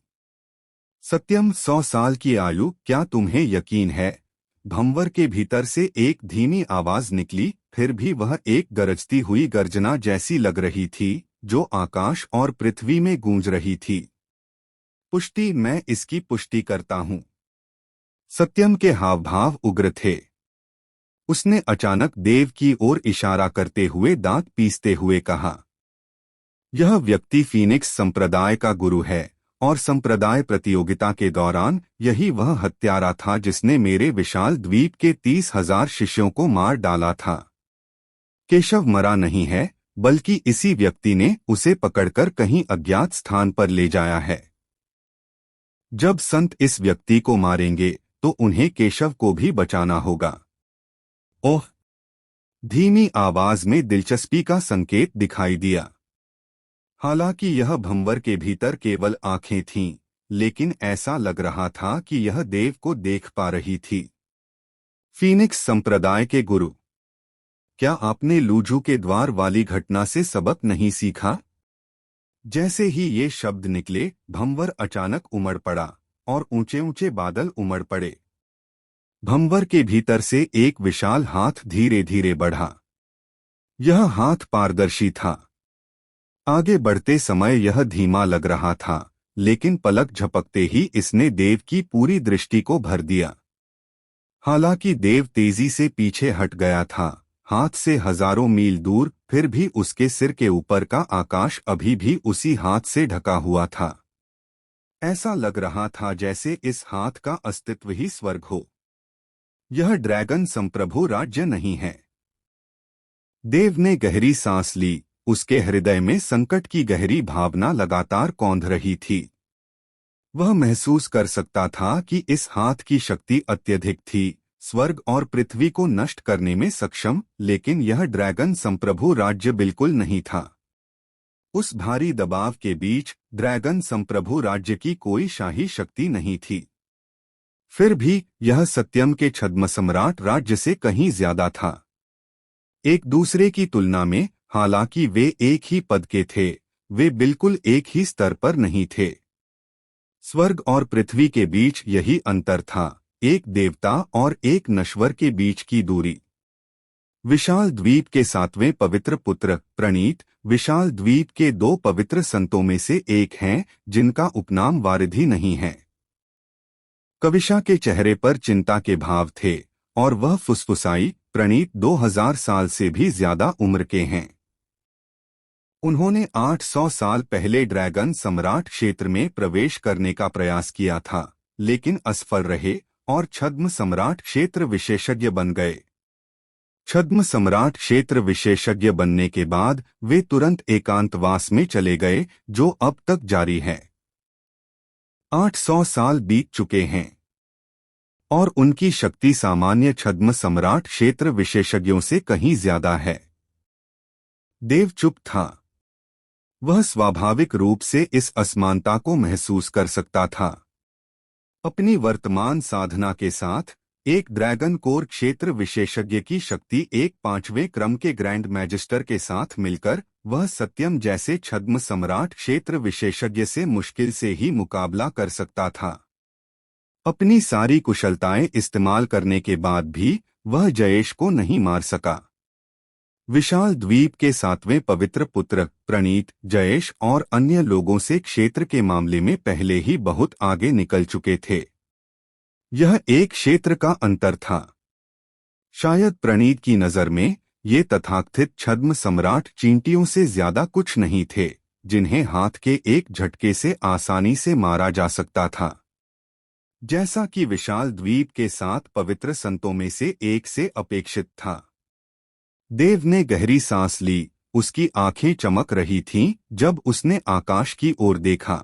सत्यम 100 साल की आयु, क्या तुम्हें यकीन है? भंवर के भीतर से एक धीमी आवाज निकली, फिर भी वह एक गरजती हुई गर्जना जैसी लग रही थी जो आकाश और पृथ्वी में गूंज रही थी। पुष्टि, मैं इसकी पुष्टि करता हूं। सत्यम के हाव भाव उग्र थे। उसने अचानक देव की ओर इशारा करते हुए दांत पीसते हुए कहा, यह व्यक्ति फीनिक्स संप्रदाय का गुरु है और संप्रदाय प्रतियोगिता के दौरान यही वह हत्यारा था जिसने मेरे विशाल द्वीप के 30,000 शिष्यों को मार डाला था। केशव मरा नहीं है, बल्कि इसी व्यक्ति ने उसे पकड़कर कहीं अज्ञात स्थान पर ले जाया है। जब संत इस व्यक्ति को मारेंगे तो उन्हें केशव को भी बचाना होगा। ओह! धीमी आवाज में दिलचस्पी का संकेत दिखाई दिया। हालांकि यह भंवर के भीतर केवल आंखें थीं, लेकिन ऐसा लग रहा था कि यह देव को देख पा रही थी। फीनिक्स संप्रदाय के गुरु, क्या आपने लूजू के द्वार वाली घटना से सबक नहीं सीखा? जैसे ही ये शब्द निकले, भंवर अचानक उमड़ पड़ा और ऊंचे ऊंचे बादल उमड़ पड़े। भंवर के भीतर से एक विशाल हाथ धीरे धीरे बढ़ा। यह हाथ पारदर्शी था। आगे बढ़ते समय यह धीमा लग रहा था, लेकिन पलक झपकते ही इसने देव की पूरी दृष्टि को भर दिया। हालांकि देव तेजी से पीछे हट गया था, हाथ से हजारों मील दूर, फिर भी उसके सिर के ऊपर का आकाश अभी भी उसी हाथ से ढका हुआ था। ऐसा लग रहा था जैसे इस हाथ का अस्तित्व ही स्वर्ग हो। यह ड्रैगन संप्रभु राज्य नहीं है। देव ने गहरी सांस ली। उसके हृदय में संकट की गहरी भावना लगातार कौंध रही थी। वह महसूस कर सकता था कि इस हाथ की शक्ति अत्यधिक थी, स्वर्ग और पृथ्वी को नष्ट करने में सक्षम, लेकिन यह ड्रैगन संप्रभु राज्य बिल्कुल नहीं था। उस भारी दबाव के बीच ड्रैगन संप्रभु राज्य की कोई शाही शक्ति नहीं थी। फिर भी यह सत्यम के छद्म सम्राट राज्य से कहीं ज्यादा था। एक दूसरे की तुलना में, हालांकि वे एक ही पद के थे, वे बिल्कुल एक ही स्तर पर नहीं थे। स्वर्ग और पृथ्वी के बीच यही अंतर था, एक देवता और एक नश्वर के बीच की दूरी। विशाल द्वीप के 7वें पवित्र पुत्र प्रणीत विशाल द्वीप के 2 पवित्र संतों में से एक हैं, जिनका उपनाम वारिधि नहीं है। कविशा के चेहरे पर चिंता के भाव थे और वह फुसफुसाई, प्रणीत 2000 साल से भी ज्यादा उम्र के हैं। उन्होंने 800 साल पहले ड्रैगन सम्राट क्षेत्र में प्रवेश करने का प्रयास किया था, लेकिन असफल रहे और छद्म सम्राट क्षेत्र विशेषज्ञ बन गए। छद्म सम्राट क्षेत्र विशेषज्ञ बनने के बाद वे तुरंत एकांतवास में चले गए, जो अब तक जारी है। 800 साल बीत चुके हैं और उनकी शक्ति सामान्य छद्म सम्राट क्षेत्र विशेषज्ञों से कहीं ज्यादा है। देव चुप था। वह स्वाभाविक रूप से इस असमानता को महसूस कर सकता था। अपनी वर्तमान साधना के साथ एक ड्रैगन कोर क्षेत्र विशेषज्ञ की शक्ति एक 5वें क्रम के ग्रैंड मैजिस्टर के साथ मिलकर वह सत्यम जैसे छद्म सम्राट क्षेत्र विशेषज्ञ से मुश्किल से ही मुकाबला कर सकता था। अपनी सारी कुशलताएं इस्तेमाल करने के बाद भी वह जयेश को नहीं मार सका। विशाल द्वीप के 7वें पवित्र पुत्र प्रणीत जयेश और अन्य लोगों से क्षेत्र के मामले में पहले ही बहुत आगे निकल चुके थे। यह एक क्षेत्र का अंतर था। शायद प्रणीत की नजर में ये तथाकथित छद्म सम्राट चींटियों से ज्यादा कुछ नहीं थे, जिन्हें हाथ के एक झटके से आसानी से मारा जा सकता था। जैसा कि विशाल द्वीप के 7 पवित्र संतों में से एक से अपेक्षित था। देव ने गहरी सांस ली। उसकी आंखें चमक रही थीं जब उसने आकाश की ओर देखा।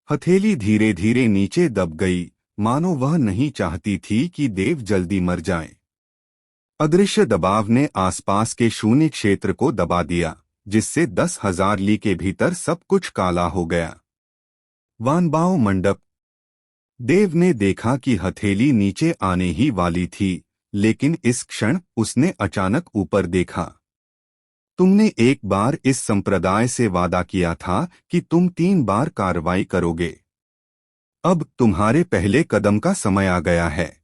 हथेली धीरे धीरे नीचे दब गई, मानो वह नहीं चाहती थी कि देव जल्दी मर जाए। अदृश्य दबाव ने आसपास के शून्य क्षेत्र को दबा दिया, जिससे 10,000 ली के भीतर सब कुछ काला हो गया। वानबाओ मंडप। देव ने देखा कि हथेली नीचे आने ही वाली थी, लेकिन इस क्षण उसने अचानक ऊपर देखा। तुमने एक बार इस संप्रदाय से वादा किया था कि तुम 3 बार कार्रवाई करोगे। अब तुम्हारे पहले कदम का समय आ गया है।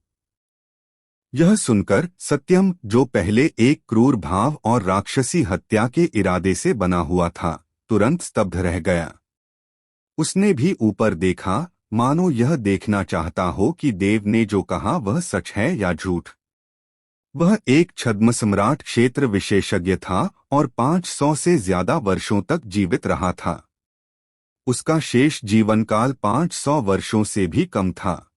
यह सुनकर सत्यम, जो पहले एक क्रूर भाव और राक्षसी हत्या के इरादे से बना हुआ था, तुरंत स्तब्ध रह गया। उसने भी ऊपर देखा, मानो यह देखना चाहता हो कि देव ने जो कहा वह सच है या झूठ। वह एक छद्म सम्राट क्षेत्र विशेषज्ञ था और 500 से ज्यादा वर्षों तक जीवित रहा था। उसका शेष जीवनकाल 500 वर्षों से भी कम था।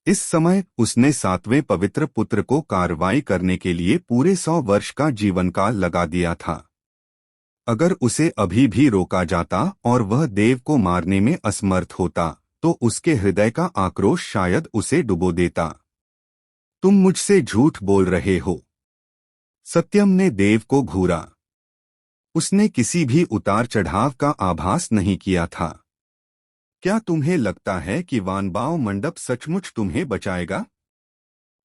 इस समय उसने 7वें पवित्र पुत्र को कार्रवाई करने के लिए पूरे 100 वर्ष का जीवनकाल लगा दिया था। अगर उसे अभी भी रोका जाता और वह देव को मारने में असमर्थ होता, तो उसके हृदय का आक्रोश शायद उसे डुबो देता। तुम मुझसे झूठ बोल रहे हो। सत्यम ने देव को घूरा। उसने किसी भी उतार चढ़ाव का आभास नहीं किया था। क्या तुम्हें लगता है कि वानबाओ मंडप सचमुच तुम्हें बचाएगा?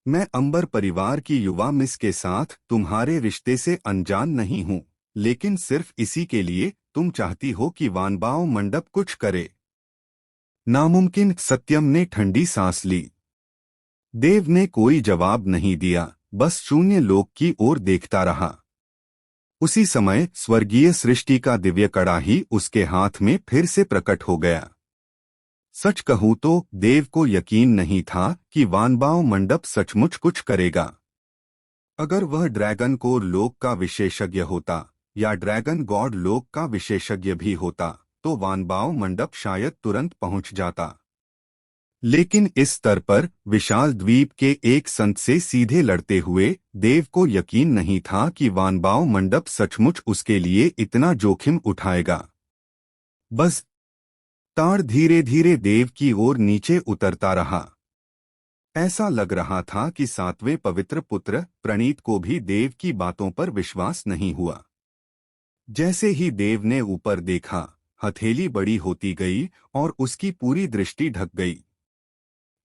मैं अंबर परिवार की युवा मिस के साथ तुम्हारे रिश्ते से अनजान नहीं हूं, लेकिन सिर्फ इसी के लिए तुम चाहती हो कि वानबाओ मंडप कुछ करे। नामुमकिन। सत्यम ने ठंडी सांस ली। देव ने कोई जवाब नहीं दिया, बस शून्य लोक की ओर देखता रहा। उसी समय स्वर्गीय सृष्टि का दिव्य कड़ाही उसके हाथ में फिर से प्रकट हो गया। सच कहूं तो देव को यकीन नहीं था कि वानबाव मंडप सचमुच कुछ करेगा। अगर वह ड्रैगन कोर लोक का विशेषज्ञ होता या ड्रैगन गॉड लोक का विशेषज्ञ भी होता तो वानबाव मंडप शायद तुरंत पहुंच जाता। लेकिन इस स्तर पर विशाल द्वीप के एक संत से सीधे लड़ते हुए देव को यकीन नहीं था कि वानबाव मंडप सचमुच उसके लिए इतना जोखिम उठाएगा। बस ताड़ धीरे धीरे देव की ओर नीचे उतरता रहा। ऐसा लग रहा था कि सातवें पवित्र पुत्र प्रणीत को भी देव की बातों पर विश्वास नहीं हुआ। जैसे ही देव ने ऊपर देखा, हथेली बड़ी होती गई और उसकी पूरी दृष्टि ढक गई।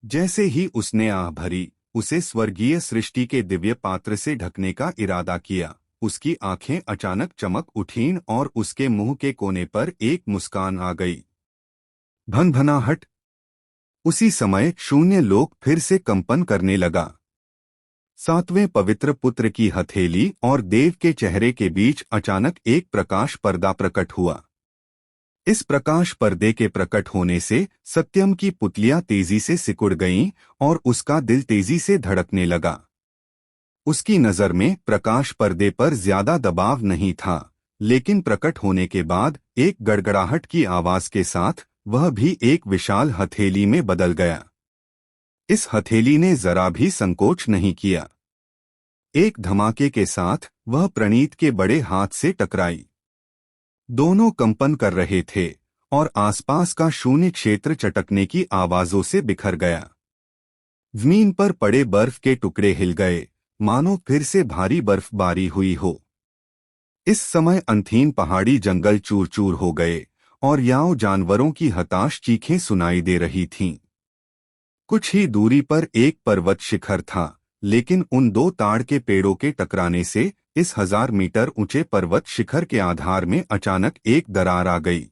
जैसे ही उसने आह भरी, उसे स्वर्गीय सृष्टि के दिव्य पात्र से ढकने का इरादा किया, उसकी आंखें अचानक चमक उठीं और उसके मुंह के कोने पर एक मुस्कान आ गई। भनभनाहट। उसी समय शून्य लोक फिर से कंपन करने लगा। सातवें पवित्र पुत्र की हथेली और देव के चेहरे के बीच अचानक एक प्रकाश पर्दा प्रकट हुआ। इस प्रकाश पर्दे के प्रकट होने से सत्यम की पुतलियां तेजी से सिकुड़ गईं और उसका दिल तेजी से धड़कने लगा। उसकी नजर में प्रकाश पर्दे पर ज्यादा दबाव नहीं था, लेकिन प्रकट होने के बाद एक गड़गड़ाहट की आवाज के साथ वह भी एक विशाल हथेली में बदल गया। इस हथेली ने जरा भी संकोच नहीं किया। एक धमाके के साथ वह प्रणीत के बड़े हाथ से टकराई। दोनों कंपन कर रहे थे और आसपास का शून्य क्षेत्र चटकने की आवाजों से बिखर गया। जमीन पर पड़े बर्फ के टुकड़े हिल गए, मानो फिर से भारी बर्फबारी हुई हो। इस समय अंधीन पहाड़ी जंगल चूर चूर हो गए और याओ जानवरों की हताश चीखें सुनाई दे रही थीं। कुछ ही दूरी पर एक पर्वत शिखर था, लेकिन उन दो ताड़ के पेड़ों के टकराने से इस 1000 मीटर ऊंचे पर्वत शिखर के आधार में अचानक एक दरार आ गई।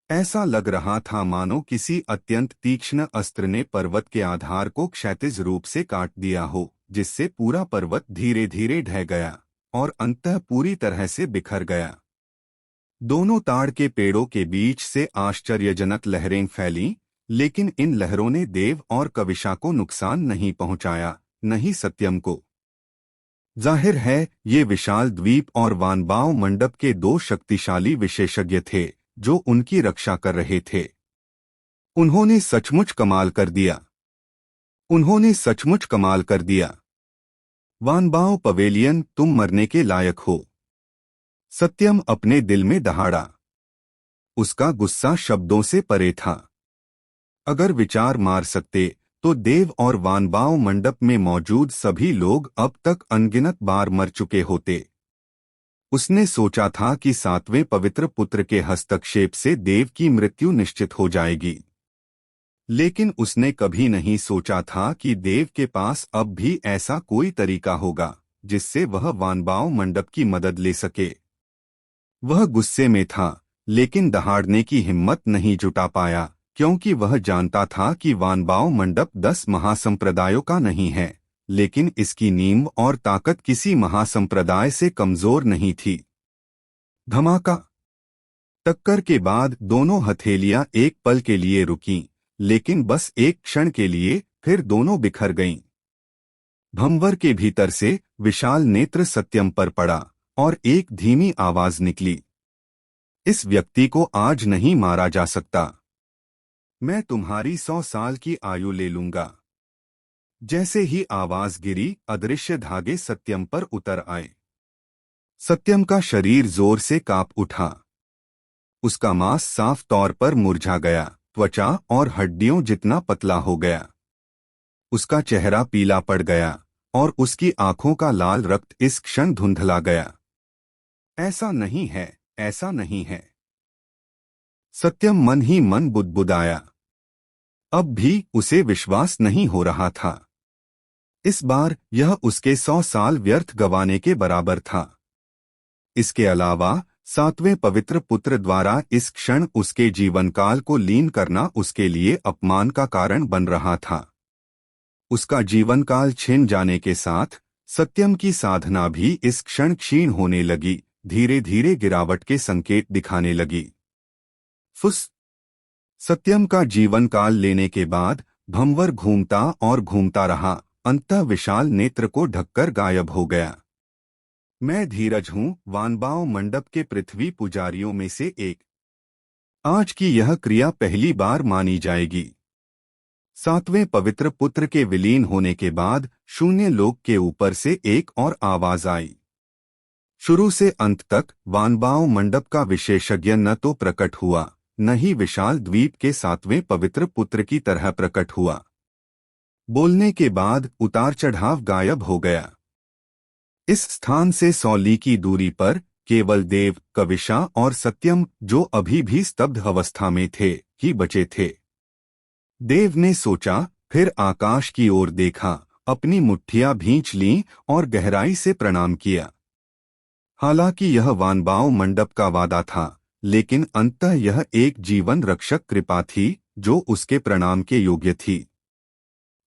ऐसा लग रहा था मानो किसी अत्यंत तीक्ष्ण अस्त्र ने पर्वत के आधार को क्षैतिज रूप से काट दिया हो, जिससे पूरा पर्वत धीरे धीरे ढह गया और अंततः पूरी तरह से बिखर गया। दोनों ताड़ के पेड़ों के बीच से आश्चर्यजनक लहरें फैलीं, लेकिन इन लहरों ने देव और कविशा को नुकसान नहीं पहुंचाया, न ही सत्यम को। जाहिर है ये विशाल द्वीप और वानबाव मंडप के दो शक्तिशाली विशेषज्ञ थे जो उनकी रक्षा कर रहे थे। उन्होंने सचमुच कमाल कर दिया। उन्होंने सचमुच कमाल कर दिया। वानबाव पवेलियन, तुम मरने के लायक हो। सत्यम अपने दिल में दहाड़ा। उसका गुस्सा शब्दों से परे था। अगर विचार मार सकते तो देव और वानबाव मंडप में मौजूद सभी लोग अब तक अनगिनत बार मर चुके होते। उसने सोचा था कि सातवें पवित्र पुत्र के हस्तक्षेप से देव की मृत्यु निश्चित हो जाएगी, लेकिन उसने कभी नहीं सोचा था कि देव के पास अब भी ऐसा कोई तरीका होगा जिससे वह वानबाव मंडप की मदद ले सके। वह गुस्से में था, लेकिन दहाड़ने की हिम्मत नहीं जुटा पाया, क्योंकि वह जानता था कि वानबाव मंडप 10 महासंप्रदायों का नहीं है, लेकिन इसकी नींव और ताकत किसी महासंप्रदाय से कमजोर नहीं थी। धमाका। टक्कर के बाद दोनों हथेलियां एक पल के लिए रुकीं, लेकिन बस एक क्षण के लिए, फिर दोनों बिखर गईं। भंवर के भीतर से विशाल नेत्र सत्यम पर पड़ा और एक धीमी आवाज निकली, इस व्यक्ति को आज नहीं मारा जा सकता। मैं तुम्हारी 100 साल की आयु ले लूंगा। जैसे ही आवाज गिरी, अदृश्य धागे सत्यम पर उतर आए। सत्यम का शरीर जोर से कांप उठा। उसका मांस साफ तौर पर मुरझा गया, त्वचा और हड्डियों जितना पतला हो गया। उसका चेहरा पीला पड़ गया और उसकी आंखों का लाल रक्त इस क्षण धुंधला गया। ऐसा नहीं है, ऐसा नहीं है। सत्यम मन ही मन बुदबुदाया। अब भी उसे विश्वास नहीं हो रहा था। इस बार यह उसके 100 साल व्यर्थ गंवाने के बराबर था। इसके अलावा सातवें पवित्र पुत्र द्वारा इस क्षण उसके जीवन काल को लीन करना उसके लिए अपमान का कारण बन रहा था। उसका जीवन काल छिन जाने के साथ सत्यम की साधना भी इस क्षण क्षीण होने लगी, धीरे धीरे गिरावट के संकेत दिखाने लगी। फुस सत्यम का जीवन काल लेने के बाद भंवर घूमता और घूमता रहा, अंततः विशाल नेत्र को ढककर गायब हो गया। मैं धीरज हूँ, वानबाव मंडप के पृथ्वी पुजारियों में से एक। आज की यह क्रिया पहली बार मानी जाएगी। 7वें पवित्र पुत्र के विलीन होने के बाद शून्य लोक के ऊपर से एक और आवाज आई। शुरू से अंत तक वानबाव मंडप का विशेषज्ञ न तो प्रकट हुआ, न ही विशाल द्वीप के 7वें पवित्र पुत्र की तरह प्रकट हुआ। बोलने के बाद उतार चढ़ाव गायब हो गया। इस स्थान से 100 ली की दूरी पर केवल देव, कविशा और सत्यम, जो अभी भी स्तब्ध अवस्था में थे, ही बचे थे। देव ने सोचा, फिर आकाश की ओर देखा, अपनी मुट्ठियां भींच लीं और गहराई से प्रणाम किया। हालांकि यह वानबाव मंडप का वादा था, लेकिन अंततः यह एक जीवन रक्षक कृपा थी जो उसके प्रणाम के योग्य थी।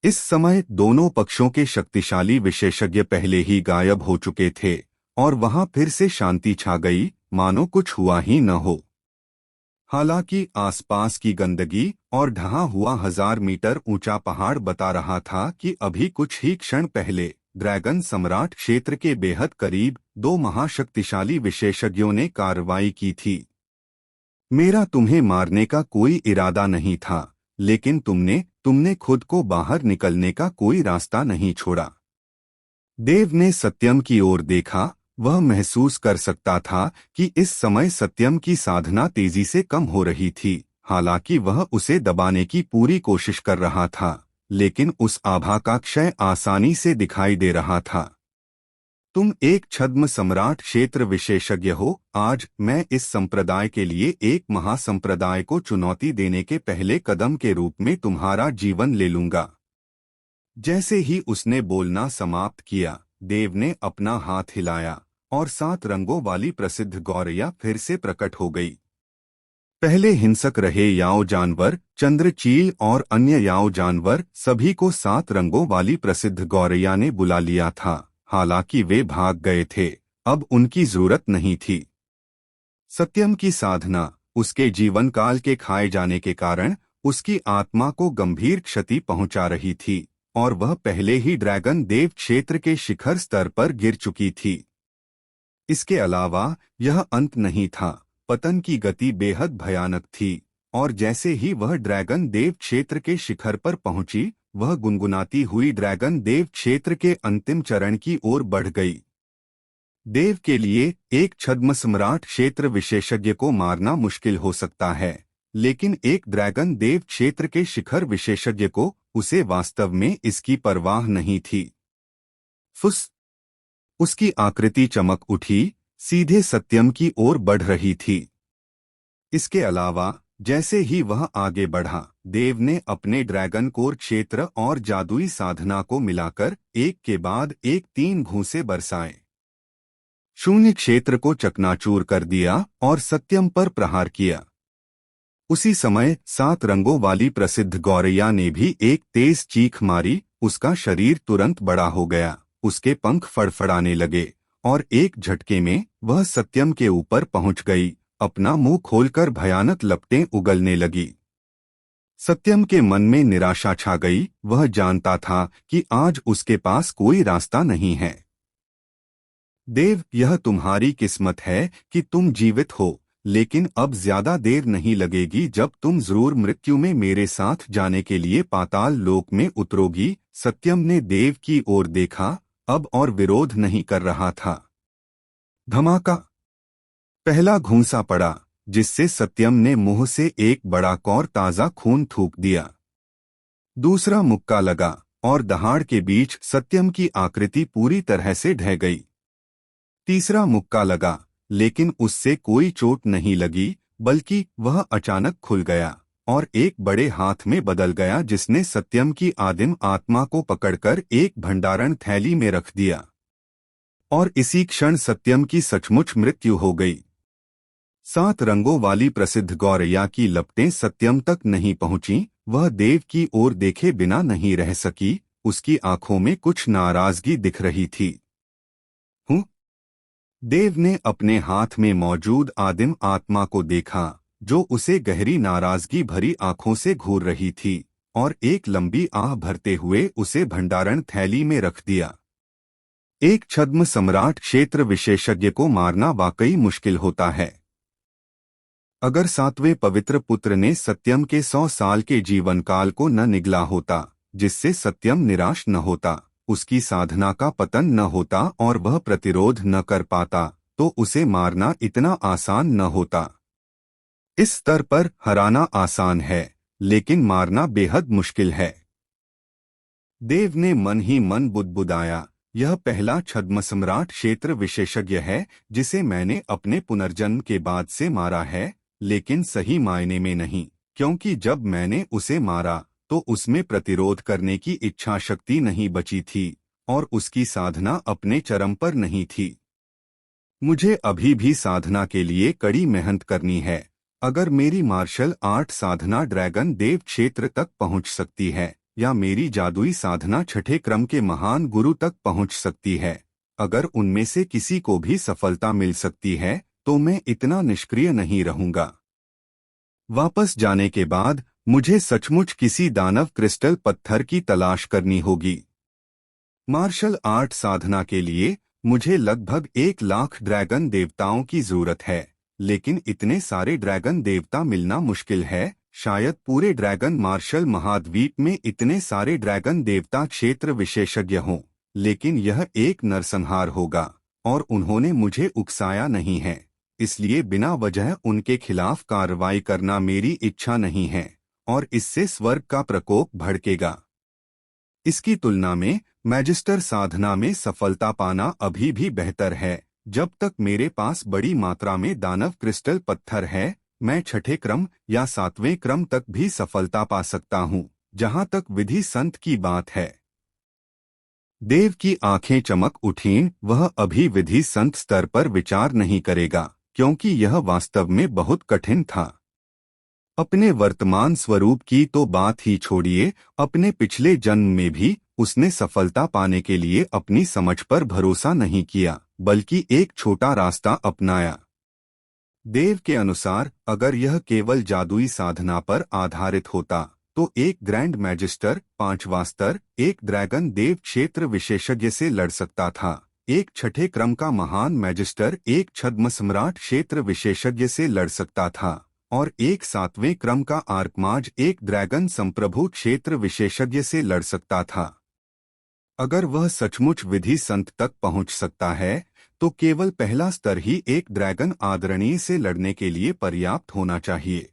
इस समय दोनों पक्षों के शक्तिशाली विशेषज्ञ पहले ही गायब हो चुके थे और वहां फिर से शांति छा गई, मानो कुछ हुआ ही न हो। हालांकि आसपास की गंदगी और ढहा हुआ 1000 मीटर ऊंचा पहाड़ बता रहा था कि अभी कुछ ही क्षण पहले ड्रैगन सम्राट क्षेत्र के बेहद करीब 2 महाशक्तिशाली विशेषज्ञों ने कार्रवाई की थी। मेरा तुम्हें मारने का कोई इरादा नहीं था, लेकिन तुमने खुद को बाहर निकलने का कोई रास्ता नहीं छोड़ा। देव ने सत्यम की ओर देखा। वह महसूस कर सकता था कि इस समय सत्यम की साधना तेजी से कम हो रही थी। हालांकि वह उसे दबाने की पूरी कोशिश कर रहा था, लेकिन उस आभा का क्षय आसानी से दिखाई दे रहा था। तुम एक छद्म सम्राट क्षेत्र विशेषज्ञ हो। आज मैं इस संप्रदाय के लिए एक महासंप्रदाय को चुनौती देने के पहले कदम के रूप में तुम्हारा जीवन ले लूंगा। जैसे ही उसने बोलना समाप्त किया, देव ने अपना हाथ हिलाया और 7 रंगों वाली प्रसिद्ध गौरैया फिर से प्रकट हो गई। पहले हिंसक रहे याओ जानवर, चंद्रचील और अन्य याओ जानवर, सभी को 7 रंगों वाली प्रसिद्ध गौरैया ने बुला लिया था। हालांकि वे भाग गए थे, अब उनकी जरूरत नहीं थी। सत्यम की साधना उसके जीवन काल के खाए जाने के कारण उसकी आत्मा को गंभीर क्षति पहुंचा रही थी और वह पहले ही ड्रैगन देव क्षेत्र के शिखर स्तर पर गिर चुकी थी। इसके अलावा यह अंत नहीं था। पतन की गति बेहद भयानक थी और जैसे ही वह ड्रैगन देव क्षेत्र के शिखर पर पहुंची, वह गुनगुनाती हुई ड्रैगन देव क्षेत्र के अंतिम चरण की ओर बढ़ गई। देव के लिए एक छद्म सम्राट क्षेत्र विशेषज्ञ को मारना मुश्किल हो सकता है, लेकिन एक ड्रैगन देव क्षेत्र के शिखर विशेषज्ञ को, उसे वास्तव में इसकी परवाह नहीं थी। फुस उसकी आकृति चमक उठी, सीधे सत्यम की ओर बढ़ रही थी। इसके अलावा जैसे ही वह आगे बढ़ा, देव ने अपने ड्रैगन कोर क्षेत्र और जादुई साधना को मिलाकर एक के बाद एक 3 घूंसे बरसाए। शून्य क्षेत्र को चकनाचूर कर दिया और सत्यम पर प्रहार किया। उसी समय 7 रंगों वाली प्रसिद्ध गौरैया ने भी एक तेज चीख मारी। उसका शरीर तुरंत बड़ा हो गया, उसके पंख फड़फड़ाने लगे और एक झटके में वह सत्यम के ऊपर पहुंच गई। अपना मुंह खोलकर भयानक लपटें उगलने लगी। सत्यम के मन में निराशा छा गई। वह जानता था कि आज उसके पास कोई रास्ता नहीं है। देव, यह तुम्हारी किस्मत है कि तुम जीवित हो, लेकिन अब ज्यादा देर नहीं लगेगी जब तुम जरूर मृत्यु में मेरे साथ जाने के लिए पाताल लोक में उतरोगी। सत्यम ने देव की ओर देखा, अब और विरोध नहीं कर रहा था। धमाका! पहला घूंसा पड़ा, जिससे सत्यम ने मुंह से एक बड़ा कौर ताजा खून थूक दिया। दूसरा मुक्का लगा और दहाड़ के बीच सत्यम की आकृति पूरी तरह से ढह गई। तीसरा मुक्का लगा, लेकिन उससे कोई चोट नहीं लगी, बल्कि वह अचानक खुल गया और एक बड़े हाथ में बदल गया, जिसने सत्यम की आदिम आत्मा को पकड़कर एक भंडारण थैली में रख दिया। और इसी क्षण सत्यम की सचमुच मृत्यु हो गई। 7 रंगों वाली प्रसिद्ध गौरैया की लपटें सत्यम तक नहीं पहुंची। वह देव की ओर देखे बिना नहीं रह सकी। उसकी आंखों में कुछ नाराजगी दिख रही थी। हूँ? देव ने अपने हाथ में मौजूद आदिम आत्मा को देखा, जो उसे गहरी नाराजगी भरी आंखों से घूर रही थी, और एक लंबी आह भरते हुए उसे भंडारण थैली में रख दिया। एक छद्म सम्राट क्षेत्र विशेषज्ञ को मारना वाकई मुश्किल होता है। अगर सातवें पवित्र पुत्र ने सत्यम के 100 साल के जीवन काल को न निगला होता, जिससे सत्यम निराश न होता, उसकी साधना का पतन न होता और वह प्रतिरोध न कर पाता, तो उसे मारना इतना आसान न होता। इस स्तर पर हराना आसान है, लेकिन मारना बेहद मुश्किल है। देव ने मन ही मन बुदबुदाया, यह पहला छद्म सम्राट क्षेत्र विशेषज्ञ है जिसे मैंने अपने पुनर्जन्म के बाद से मारा है, लेकिन सही मायने में नहीं, क्योंकि जब मैंने उसे मारा तो उसमें प्रतिरोध करने की इच्छा शक्ति नहीं बची थी और उसकी साधना अपने चरम पर नहीं थी। मुझे अभी भी साधना के लिए कड़ी मेहनत करनी है। अगर मेरी मार्शल आर्ट साधना ड्रैगन देव क्षेत्र तक पहुंच सकती है, या मेरी जादुई साधना छठे क्रम के महान गुरु तक पहुंच सकती है, अगर उनमें से किसी को भी सफलता मिल सकती है, तो मैं इतना निष्क्रिय नहीं रहूंगा। वापस जाने के बाद मुझे सचमुच किसी दानव क्रिस्टल पत्थर की तलाश करनी होगी। मार्शल आर्ट साधना के लिए मुझे लगभग 1 लाख ड्रैगन देवताओं की जरूरत है, लेकिन इतने सारे ड्रैगन देवता मिलना मुश्किल है। शायद पूरे ड्रैगन मार्शल महाद्वीप में इतने सारे ड्रैगन देवता क्षेत्र विशेषज्ञ हों, लेकिन यह एक नरसंहार होगा, और उन्होंने मुझे उकसाया नहीं है, इसलिए बिना वजह उनके खिलाफ कार्रवाई करना मेरी इच्छा नहीं है, और इससे स्वर्ग का प्रकोप भड़केगा। इसकी तुलना में मैजिस्टर साधना में सफलता पाना अभी भी बेहतर है। जब तक मेरे पास बड़ी मात्रा में दानव क्रिस्टल पत्थर है, मैं छठे क्रम या 7वें क्रम तक भी सफलता पा सकता हूँ। जहाँ तक विधि संत की बात है, देव की आंखें चमक उठीं। वह अभी विधि संत स्तर पर विचार नहीं करेगा, क्योंकि यह वास्तव में बहुत कठिन था। अपने वर्तमान स्वरूप की तो बात ही छोड़िए, अपने पिछले जन्म में भी उसने सफलता पाने के लिए अपनी समझ पर भरोसा नहीं किया, बल्कि एक छोटा रास्ता अपनाया। देव के अनुसार अगर यह केवल जादुई साधना पर आधारित होता, तो एक ग्रैंड मैजिस्टर 5वां स्तर एक ड्रैगन देव क्षेत्र विशेषज्ञ से लड़ सकता था, एक छठे क्रम का महान मैजिस्टर एक छद्म सम्राट क्षेत्र विशेषज्ञ से लड़ सकता था, और एक 7वें क्रम का आर्कमाज एक ड्रैगन संप्रभु क्षेत्र विशेषज्ञ से लड़ सकता था। अगर वह सचमुच विधि संत तक पहुंच सकता है, तो केवल पहला स्तर ही एक ड्रैगन आदरणीय से लड़ने के लिए पर्याप्त होना चाहिए।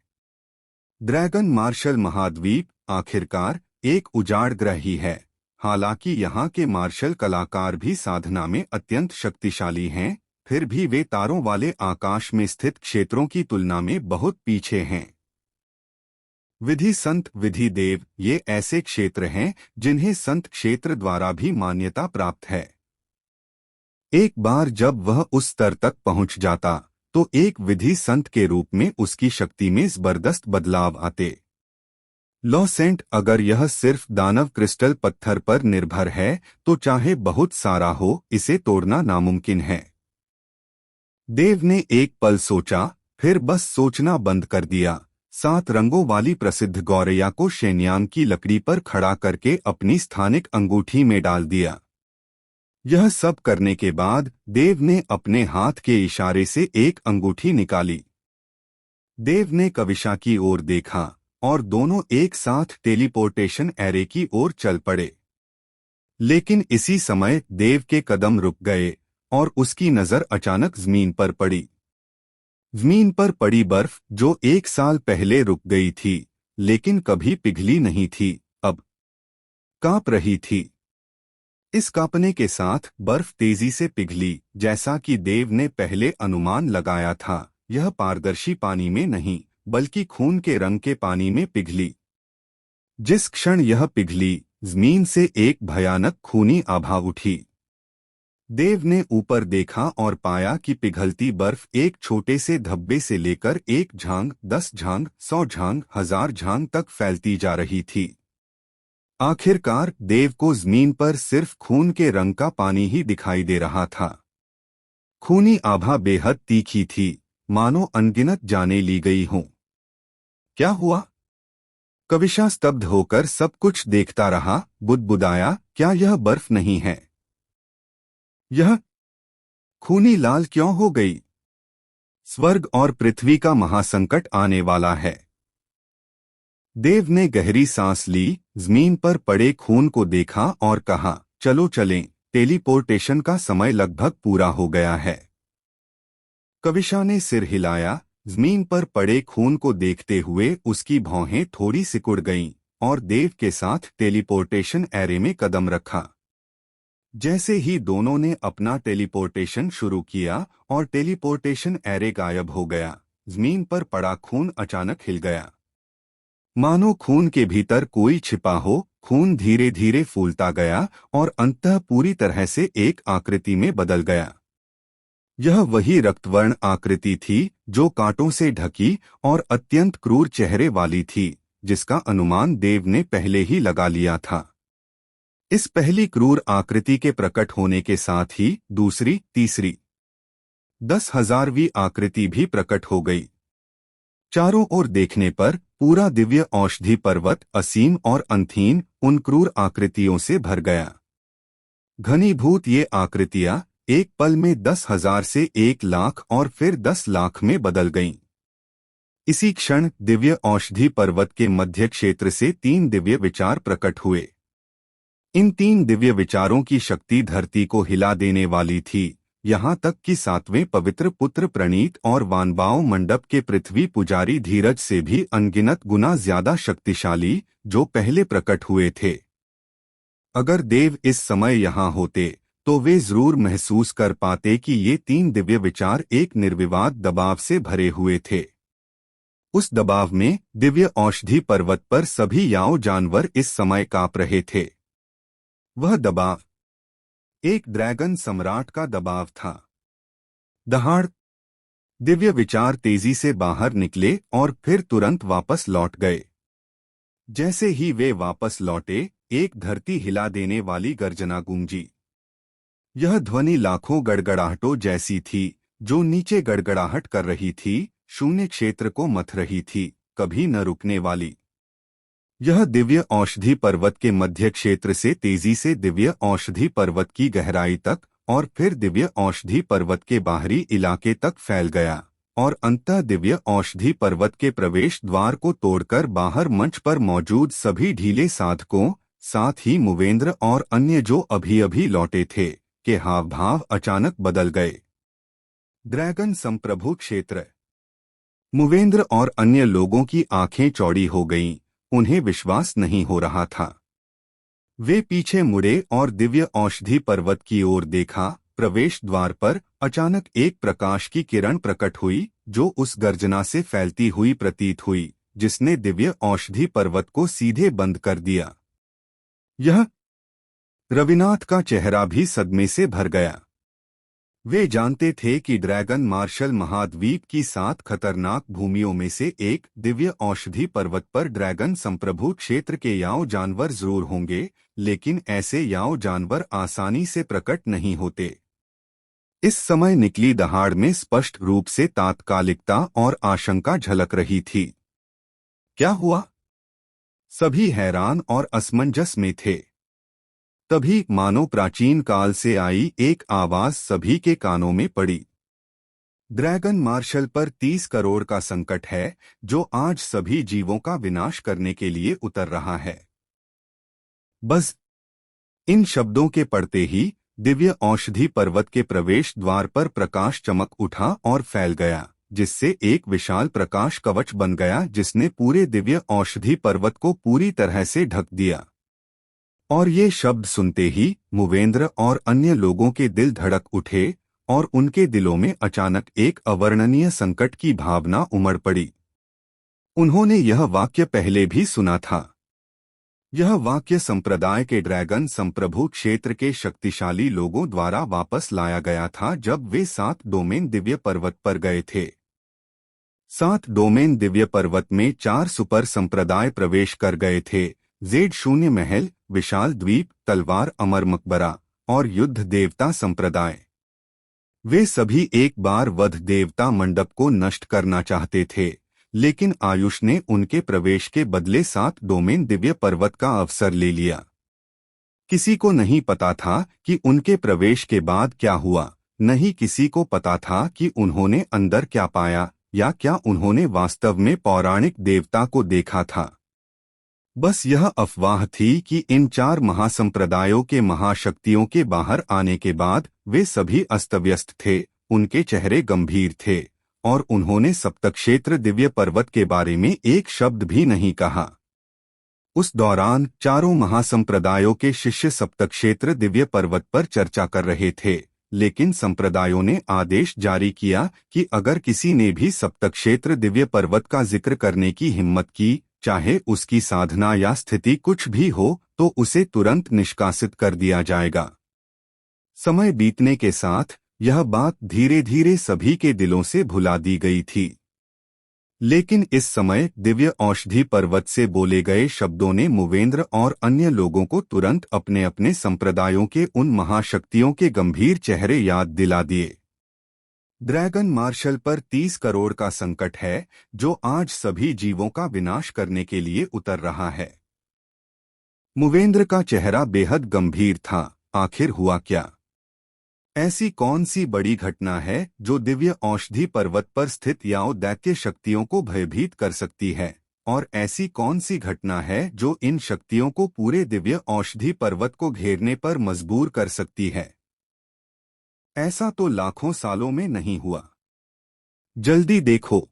ड्रैगन मार्शल महाद्वीप आखिरकार एक उजाड़ ग्रह ही है। हालांकि यहाँ के मार्शल कलाकार भी साधना में अत्यंत शक्तिशाली हैं, फिर भी वे तारों वाले आकाश में स्थित क्षेत्रों की तुलना में बहुत पीछे हैं। विधि संत विधि देव ये ऐसे क्षेत्र हैं जिन्हें संत क्षेत्र द्वारा भी मान्यता प्राप्त है। एक बार जब वह उस स्तर तक पहुंच जाता, तो एक विधि संत के रूप में उसकी शक्ति में जबरदस्त बदलाव आते। लॉसेंट अगर यह सिर्फ दानव क्रिस्टल पत्थर पर निर्भर है, तो चाहे बहुत सारा हो, इसे तोड़ना नामुमकिन है। देव ने एक पल सोचा, फिर बस सोचना बंद कर दिया। 7 रंगों वाली प्रसिद्ध गौरैया को शेन्यांग की लकड़ी पर खड़ा करके अपनी स्थानिक अंगूठी में डाल दिया। यह सब करने के बाद देव ने अपने हाथ के इशारे से एक अंगूठी निकाली। देव ने कविशा की ओर देखा और दोनों एक साथ टेलीपोर्टेशन एरे की ओर चल पड़े। लेकिन इसी समय देव के कदम रुक गए और उसकी नजर अचानक जमीन पर पड़ी। जमीन पर पड़ी बर्फ, जो 1 साल पहले रुक गई थी लेकिन कभी पिघली नहीं थी, अब कांप रही थी। इस कांपने के साथ बर्फ तेजी से पिघली, जैसा कि देव ने पहले अनुमान लगाया था। यह पारदर्शी पानी में नहीं, बल्कि खून के रंग के पानी में पिघली। जिस क्षण यह पिघली, जमीन से एक भयानक खूनी आभा उठी। देव ने ऊपर देखा और पाया कि पिघलती बर्फ एक छोटे से धब्बे से लेकर 1 झांग, 10 झांग, 100 झांग, 1000 झांग तक फैलती जा रही थी। आखिरकार देव को जमीन पर सिर्फ खून के रंग का पानी ही दिखाई दे रहा था। खूनी आभा बेहद तीखी थी, मानो अनगिनत जाने ली गई हों। क्या हुआ? कविशा स्तब्ध होकर सब कुछ देखता रहा, बुदबुदाया, क्या यह बर्फ नहीं है? यह खूनी लाल क्यों हो गई? स्वर्ग और पृथ्वी का महासंकट आने वाला है। देव ने गहरी सांस ली, जमीन पर पड़े खून को देखा और कहा, चलो चलें, टेलीपोर्टेशन का समय लगभग पूरा हो गया है। कविशा ने सिर हिलाया, जमीन पर पड़े खून को देखते हुए उसकी भौहें थोड़ी सिकुड़ गईं और देव के साथ टेलीपोर्टेशन एरे में कदम रखा। जैसे ही दोनों ने अपना टेलीपोर्टेशन शुरू किया और टेलीपोर्टेशन एरे गायब हो गया, जमीन पर पड़ा खून अचानक हिल गया। मानो खून के भीतर कोई छिपा हो, खून धीरे धीरे फूलता गया और अंततः पूरी तरह से एक आकृति में बदल गया। यह वही रक्तवर्ण आकृति थी जो कांटों से ढकी और अत्यंत क्रूर चेहरे वाली थी, जिसका अनुमान देव ने पहले ही लगा लिया था। इस पहली क्रूर आकृति के प्रकट होने के साथ ही दूसरी, तीसरी, 10,000वीं आकृति भी प्रकट हो गई। चारों ओर देखने पर पूरा दिव्य औषधि पर्वत असीम और अंतहीन उन क्रूर आकृतियों से भर गया। घनीभूत ये आकृतियां एक पल में 10,000 से 1,00,000 और फिर 10,00,000 में बदल गईं। इसी क्षण दिव्य औषधि पर्वत के मध्य क्षेत्र से 3 दिव्य विचार प्रकट हुए। इन 3 दिव्य विचारों की शक्ति धरती को हिला देने वाली थी, यहाँ तक कि 7वें पवित्र पुत्र प्रणीत और वानबाओ मंडप के पृथ्वी पुजारी धीरज से भी अनगिनत गुना ज्यादा शक्तिशाली, जो पहले प्रकट हुए थे। अगर देव इस समय यहाँ होते तो वे जरूर महसूस कर पाते कि ये 3 दिव्य विचार एक निर्विवाद दबाव से भरे हुए थे। उस दबाव में दिव्य औषधि पर्वत पर सभी याओ जानवर इस समय कांप रहे थे। वह दबाव एक ड्रैगन सम्राट का दबाव था। दहाड़ दिव्य विचार तेजी से बाहर निकले और फिर तुरंत वापस लौट गए। जैसे ही वे वापस लौटे, एक धरती हिला देने वाली गर्जना गूंजी। यह ध्वनि लाखों गड़गड़ाहटों जैसी थी, जो नीचे गड़गड़ाहट कर रही थी, शून्य क्षेत्र को मथ रही थी, कभी न रुकने वाली। यह दिव्य औषधि पर्वत के मध्य क्षेत्र से तेजी से दिव्य औषधि पर्वत की गहराई तक और फिर दिव्य औषधि पर्वत के बाहरी इलाके तक फैल गया और अंततः दिव्य औषधि पर्वत के प्रवेश द्वार को तोड़कर बाहर मंच पर मौजूद सभी ढीले साधकों, साथ ही मुवेंद्र और अन्य जो अभी अभी लौटे थे, के हाव भाव अचानक बदल गए। ड्रैगन संप्रभु क्षेत्र। मुवेंद्र और अन्य लोगों की आंखें चौड़ी हो गईं, उन्हें विश्वास नहीं हो रहा था। वे पीछे मुड़े और दिव्य औषधि पर्वत की ओर देखा। प्रवेश द्वार पर अचानक एक प्रकाश की किरण प्रकट हुई, जो उस गर्जना से फैलती हुई प्रतीत हुई, जिसने दिव्य औषधि पर्वत को सीधे बंद कर दिया। यह रविनाथ का चेहरा भी सदमे से भर गया। वे जानते थे कि ड्रैगन मार्शल महाद्वीप की 7 खतरनाक भूमियों में से एक दिव्य औषधि पर्वत पर ड्रैगन संप्रभु क्षेत्र के याओ जानवर जरूर होंगे, लेकिन ऐसे याओ जानवर आसानी से प्रकट नहीं होते। इस समय निकली दहाड़ में स्पष्ट रूप से तात्कालिकता और आशंका झलक रही थी। क्या हुआ? सभी हैरान और असमंजस में थे। तभी मानो प्राचीन काल से आई एक आवाज सभी के कानों में पड़ी। ड्रैगन मार्शल पर 30 करोड़ का संकट है, जो आज सभी जीवों का विनाश करने के लिए उतर रहा है। बस इन शब्दों के पढ़ते ही दिव्य औषधि पर्वत के प्रवेश द्वार पर प्रकाश चमक उठा और फैल गया, जिससे एक विशाल प्रकाश कवच बन गया, जिसने पूरे दिव्य औषधि पर्वत को पूरी तरह से ढक दिया। और ये शब्द सुनते ही मुवेंद्र और अन्य लोगों के दिल धड़क उठे और उनके दिलों में अचानक एक अवर्णनीय संकट की भावना उमड़ पड़ी। उन्होंने यह वाक्य पहले भी सुना था। यह वाक्य संप्रदाय के ड्रैगन संप्रभु क्षेत्र के शक्तिशाली लोगों द्वारा वापस लाया गया था, जब वे 7 डोमेन दिव्य पर्वत पर गए थे। 7 डोमेन दिव्य पर्वत में 4 सुपर संप्रदाय प्रवेश कर गए थे, जेड शून्य महल, विशाल द्वीप, तलवार, अमर मकबरा और युद्ध देवता संप्रदाय। वे सभी एक बार वध देवता मंडप को नष्ट करना चाहते थे, लेकिन आयुष ने उनके प्रवेश के बदले 7 डोमेन दिव्य पर्वत का अवसर ले लिया। किसी को नहीं पता था कि उनके प्रवेश के बाद क्या हुआ, नहीं किसी को पता था कि उन्होंने अंदर क्या पाया या क्या उन्होंने वास्तव में पौराणिक देवता को देखा था। बस यह अफवाह थी कि इन 4 महासंप्रदायों के महाशक्तियों के बाहर आने के बाद वे सभी अस्तव्यस्त थे, उनके चेहरे गंभीर थे और उन्होंने सप्तक्षेत्र दिव्य पर्वत के बारे में एक शब्द भी नहीं कहा। उस दौरान चारों महासंप्रदायों के शिष्य सप्तक्षेत्र दिव्य पर्वत पर चर्चा कर रहे थे, लेकिन संप्रदायों ने आदेश जारी किया कि अगर किसी ने भी सप्तक्षेत्र दिव्य पर्वत का जिक्र करने की हिम्मत की, चाहे उसकी साधना या स्थिति कुछ भी हो, तो उसे तुरंत निष्कासित कर दिया जाएगा। समय बीतने के साथ यह बात धीरे धीरे सभी के दिलों से भुला दी गई थी, लेकिन इस समय दिव्य औषधि पर्वत से बोले गए शब्दों ने मुवेंद्र और अन्य लोगों को तुरंत अपने अपने संप्रदायों के उन महाशक्तियों के गंभीर चेहरे याद दिला दिए। ड्रैगन मार्शल पर 30 करोड़ का संकट है, जो आज सभी जीवों का विनाश करने के लिए उतर रहा है। मुवेंद्र का चेहरा बेहद गंभीर था। आखिर हुआ क्या? ऐसी कौन सी बड़ी घटना है जो दिव्य औषधि पर्वत पर स्थित याओ दैत्य शक्तियों को भयभीत कर सकती है, और ऐसी कौन सी घटना है जो इन शक्तियों को पूरे दिव्य औषधि पर्वत को घेरने पर मजबूर कर सकती है? ऐसा तो लाखों सालों में नहीं हुआ। जल्दी देखो।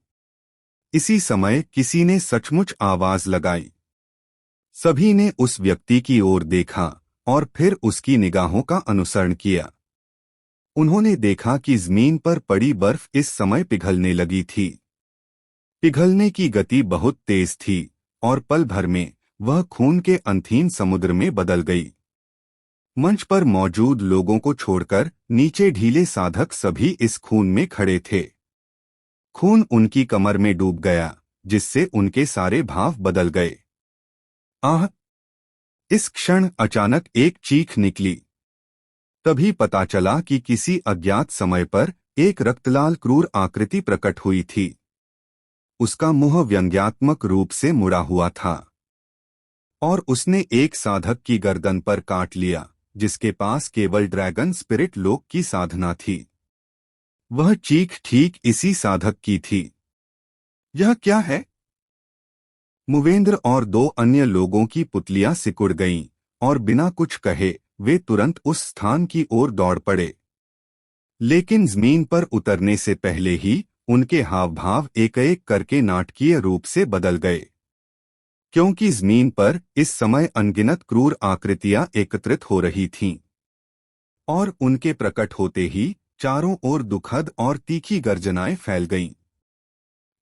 इसी समय किसी ने सचमुच आवाज लगाई। सभी ने उस व्यक्ति की ओर देखा और फिर उसकी निगाहों का अनुसरण किया। उन्होंने देखा कि जमीन पर पड़ी बर्फ इस समय पिघलने लगी थी। पिघलने की गति बहुत तेज थी और पल भर में वह खून के अंधीन समुद्र में बदल गई। मंच पर मौजूद लोगों को छोड़कर नीचे ढीले साधक सभी इस खून में खड़े थे। खून उनकी कमर में डूब गया, जिससे उनके सारे भाव बदल गए। आह! इस क्षण अचानक एक चीख निकली। तभी पता चला कि किसी अज्ञात समय पर एक रक्तलाल क्रूर आकृति प्रकट हुई थी। उसका मुंह व्यंग्यात्मक रूप से मुड़ा हुआ था और उसने एक साधक की गर्दन पर काट लिया, जिसके पास केवल ड्रैगन स्पिरिट लोक की साधना थी। वह चीख ठीक इसी साधक की थी। यह क्या है? मुवेंद्र और 2 अन्य लोगों की पुतलियां सिकुड़ गईं और बिना कुछ कहे वे तुरंत उस स्थान की ओर दौड़ पड़े। लेकिन जमीन पर उतरने से पहले ही उनके हाव भाव एक एक करके नाटकीय रूप से बदल गए, क्योंकि जमीन पर इस समय अनगिनत क्रूर आकृतियां एकत्रित हो रही थीं। और उनके प्रकट होते ही चारों ओर दुखद और तीखी गर्जनाएं फैल गईं।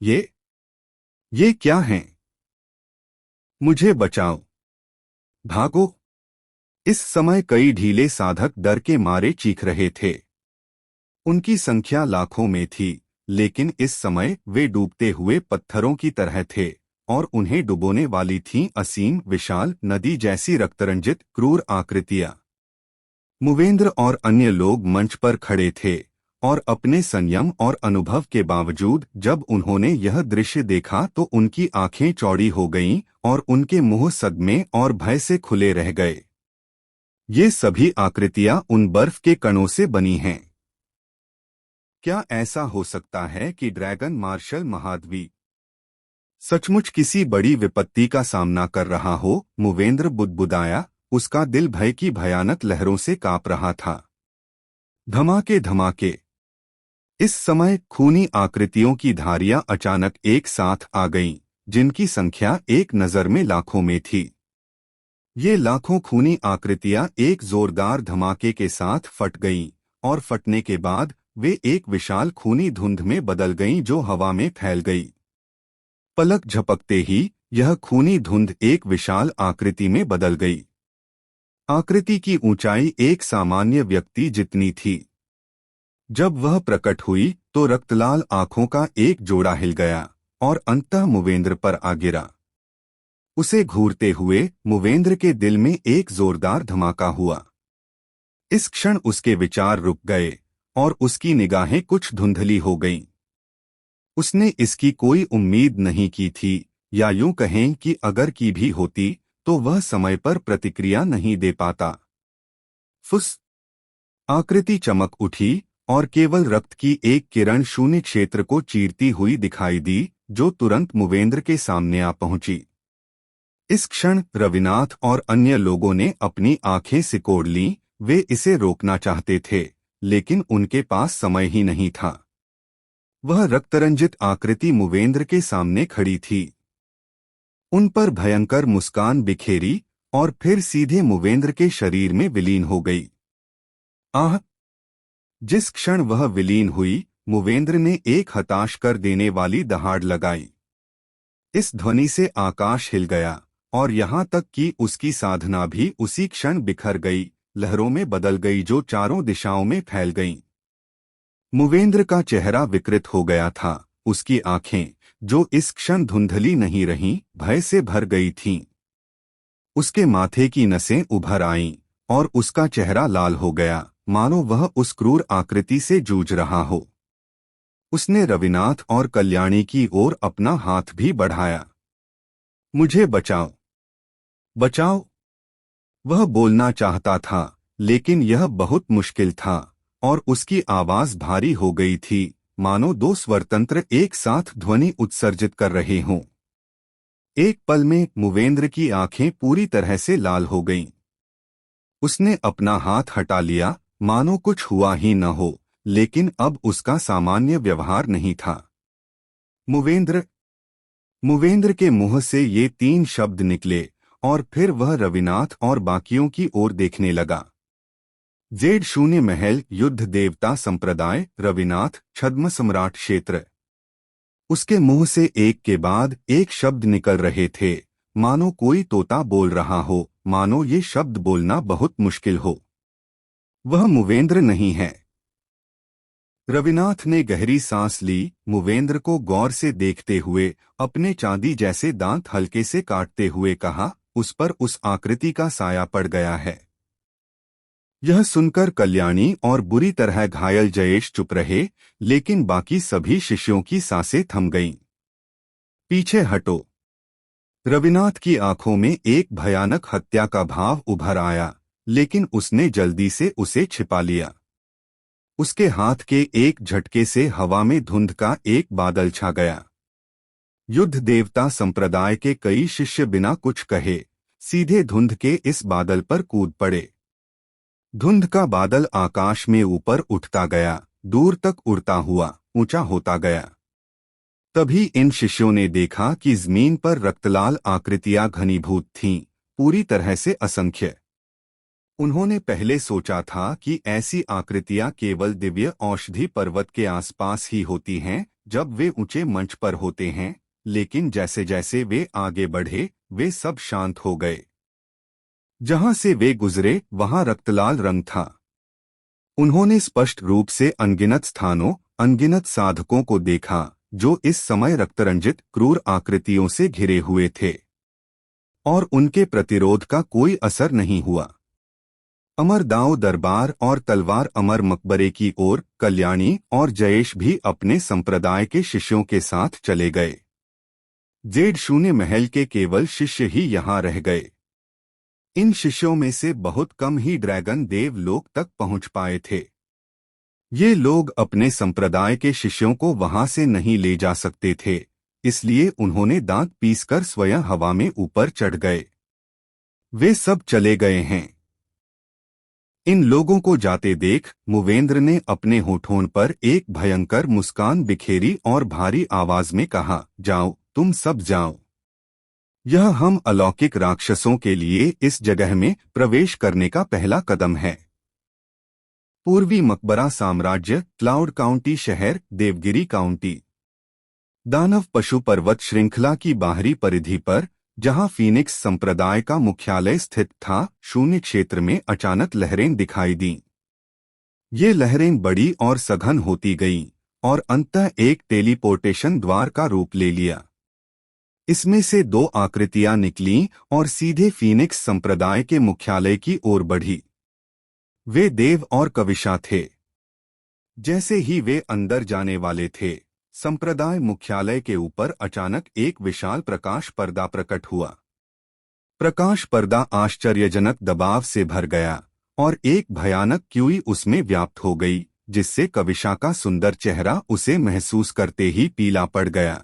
ये क्या हैं? मुझे बचाओ! भागो! इस समय कई ढीले साधक डर के मारे चीख रहे थे। उनकी संख्या लाखों में थी, लेकिन इस समय वे डूबते हुए पत्थरों की तरह थे और उन्हें डुबोने वाली थीं असीम विशाल नदी जैसी रक्तरंजित क्रूर आकृतियां। मुवेंद्र और अन्य लोग मंच पर खड़े थे और अपने संयम और अनुभव के बावजूद जब उन्होंने यह दृश्य देखा तो उनकी आंखें चौड़ी हो गईं और उनके मुंह सदमे और भय से खुले रह गए। ये सभी आकृतियां उन बर्फ के कणों से बनी हैं। क्या ऐसा हो सकता है कि ड्रैगन मार्शल महाद्वीप सचमुच किसी बड़ी विपत्ति का सामना कर रहा हो? मुवेंद्र बुदबुदाया। उसका दिल भय की भयानक लहरों से कांप रहा था। धमाके धमाके। इस समय खूनी आकृतियों की धारियां अचानक एक साथ आ गईं, जिनकी संख्या एक नजर में लाखों में थी। ये लाखों खूनी आकृतियां एक जोरदार धमाके के साथ फट गईं और फटने के बाद वे एक विशाल खूनी धुंध में बदल गईं जो हवा में फैल गई। पलक झपकते ही यह खूनी धुंध एक विशाल आकृति में बदल गई। आकृति की ऊंचाई एक सामान्य व्यक्ति जितनी थी। जब वह प्रकट हुई तो रक्तलाल आंखों का एक जोड़ा हिल गया और अंततः मुवेंद्र पर आ गिरा। उसे घूरते हुए मुवेंद्र के दिल में एक जोरदार धमाका हुआ। इस क्षण उसके विचार रुक गए और उसकी निगाहें कुछ धुंधली हो गईं। उसने इसकी कोई उम्मीद नहीं की थी, या यूं कहें कि अगर की भी होती तो वह समय पर प्रतिक्रिया नहीं दे पाता। फुस! आकृति चमक उठी और केवल रक्त की एक किरण शून्य क्षेत्र को चीरती हुई दिखाई दी, जो तुरंत मुवेंद्र के सामने आ पहुंची। इस क्षण रविनाथ और अन्य लोगों ने अपनी आंखें सिकोड़ लीं। वे इसे रोकना चाहते थे, लेकिन उनके पास समय ही नहीं था। वह रक्तरंजित आकृति मुवेंद्र के सामने खड़ी थी। उन पर भयंकर मुस्कान बिखेरी और फिर सीधे मुवेंद्र के शरीर में विलीन हो गई। आह! जिस क्षण वह विलीन हुई, मुवेंद्र ने एक हताश कर देने वाली दहाड़ लगाई। इस ध्वनि से आकाश हिल गया और यहाँ तक कि उसकी साधना भी उसी क्षण बिखर गई, लहरों में बदल गई जो चारों दिशाओं में फैल गईं। मुवेंद्र का चेहरा विकृत हो गया था। उसकी आंखें, जो इस क्षण धुंधली नहीं रहीं, भय से भर गई थीं। उसके माथे की नसें उभर आईं और उसका चेहरा लाल हो गया, मानो वह उस क्रूर आकृति से जूझ रहा हो। उसने रविनाथ और कल्याणी की ओर अपना हाथ भी बढ़ाया। मुझे बचाओ, बचाओ! वह बोलना चाहता था, लेकिन यह बहुत मुश्किल था और उसकी आवाज भारी हो गई थी, मानो दो स्वरतंत्र एक साथ ध्वनि उत्सर्जित कर रहे हों। एक पल में मुवेंद्र की आंखें पूरी तरह से लाल हो गईं। उसने अपना हाथ हटा लिया, मानो कुछ हुआ ही न हो, लेकिन अब उसका सामान्य व्यवहार नहीं था। मुवेंद्र! मुवेंद्र के मुंह से ये 3 शब्द निकले और फिर वह रविनाथ और बाकियों की ओर देखने लगा। Z0 महल, युद्ध देवता संप्रदाय, रविनाथ, छद्म सम्राट क्षेत्र। उसके मुंह से एक के बाद एक शब्द निकल रहे थे, मानो कोई तोता बोल रहा हो, मानो ये शब्द बोलना बहुत मुश्किल हो। वह मुवेंद्र नहीं है। रविनाथ ने गहरी सांस ली, मुवेंद्र को गौर से देखते हुए अपने चांदी जैसे दांत हल्के से काटते हुए कहा, उस पर उस आकृति का साया पड़ गया है। यह सुनकर कल्याणी और बुरी तरह घायल जयेश चुप रहे, लेकिन बाकी सभी शिष्यों की सांसें थम गईं। पीछे हटो! रविनाथ की आंखों में एक भयानक हत्या का भाव उभर आया, लेकिन उसने जल्दी से उसे छिपा लिया। उसके हाथ के एक झटके से हवा में धुंध का एक बादल छा गया। युद्ध देवता संप्रदाय के कई शिष्य बिना कुछ कहे सीधे धुंध के इस बादल पर कूद पड़े। धुंध का बादल आकाश में ऊपर उठता गया, दूर तक उड़ता हुआ ऊंचा होता गया। तभी इन शिष्यों ने देखा कि जमीन पर रक्तलाल आकृतियां घनीभूत थीं, पूरी तरह से असंख्य। उन्होंने पहले सोचा था कि ऐसी आकृतियां केवल दिव्य औषधि पर्वत के आसपास ही होती हैं, जब वे ऊंचे मंच पर होते हैं, लेकिन जैसे जैसे वे आगे बढ़े, वे सब शांत हो गए। जहां से वे गुजरे वहां रक्तलाल रंग था। उन्होंने स्पष्ट रूप से अनगिनत स्थानों, अनगिनत साधकों को देखा, जो इस समय रक्तरंजित क्रूर आकृतियों से घिरे हुए थे, और उनके प्रतिरोध का कोई असर नहीं हुआ। अमर दांव दरबार और तलवार अमर मकबरे की ओर कल्याणी और जयेश भी अपने संप्रदाय के शिष्यों के साथ चले गए। Z0 महल के केवल शिष्य ही यहाँ रह गए। इन शिष्यों में से बहुत कम ही ड्रैगन देव लोक तक पहुंच पाए थे। ये लोग अपने संप्रदाय के शिष्यों को वहां से नहीं ले जा सकते थे, इसलिए उन्होंने दांत पीसकर स्वयं हवा में ऊपर चढ़ गए। वे सब चले गए हैं। इन लोगों को जाते देख मुवेंद्र ने अपने होठों पर एक भयंकर मुस्कान बिखेरी और भारी आवाज में कहा, जाओ, तुम सब जाओ। यह हम अलौकिक राक्षसों के लिए इस जगह में प्रवेश करने का पहला कदम है। पूर्वी मकबरा साम्राज्य, क्लाउड काउंटी शहर, देवगिरी काउंटी। दानव पशु पर्वत श्रृंखला की बाहरी परिधि पर, जहां फीनिक्स संप्रदाय का मुख्यालय स्थित था, शून्य क्षेत्र में अचानक लहरें दिखाई दीं। ये लहरें बड़ी और सघन होती गईं और अंततः एक टेलीपोर्टेशन द्वार का रूप ले लिया। इसमें से दो आकृतियां निकलीं और सीधे फीनिक्स संप्रदाय के मुख्यालय की ओर बढ़ी। वे देव और कविशा थे। जैसे ही वे अंदर जाने वाले थे, संप्रदाय मुख्यालय के ऊपर अचानक एक विशाल प्रकाश पर्दा प्रकट हुआ। प्रकाश पर्दा आश्चर्यजनक दबाव से भर गया और एक भयानक क्यूई उसमें व्याप्त हो गई, जिससे कविशा का सुंदर चेहरा उसे महसूस करते ही पीला पड़ गया।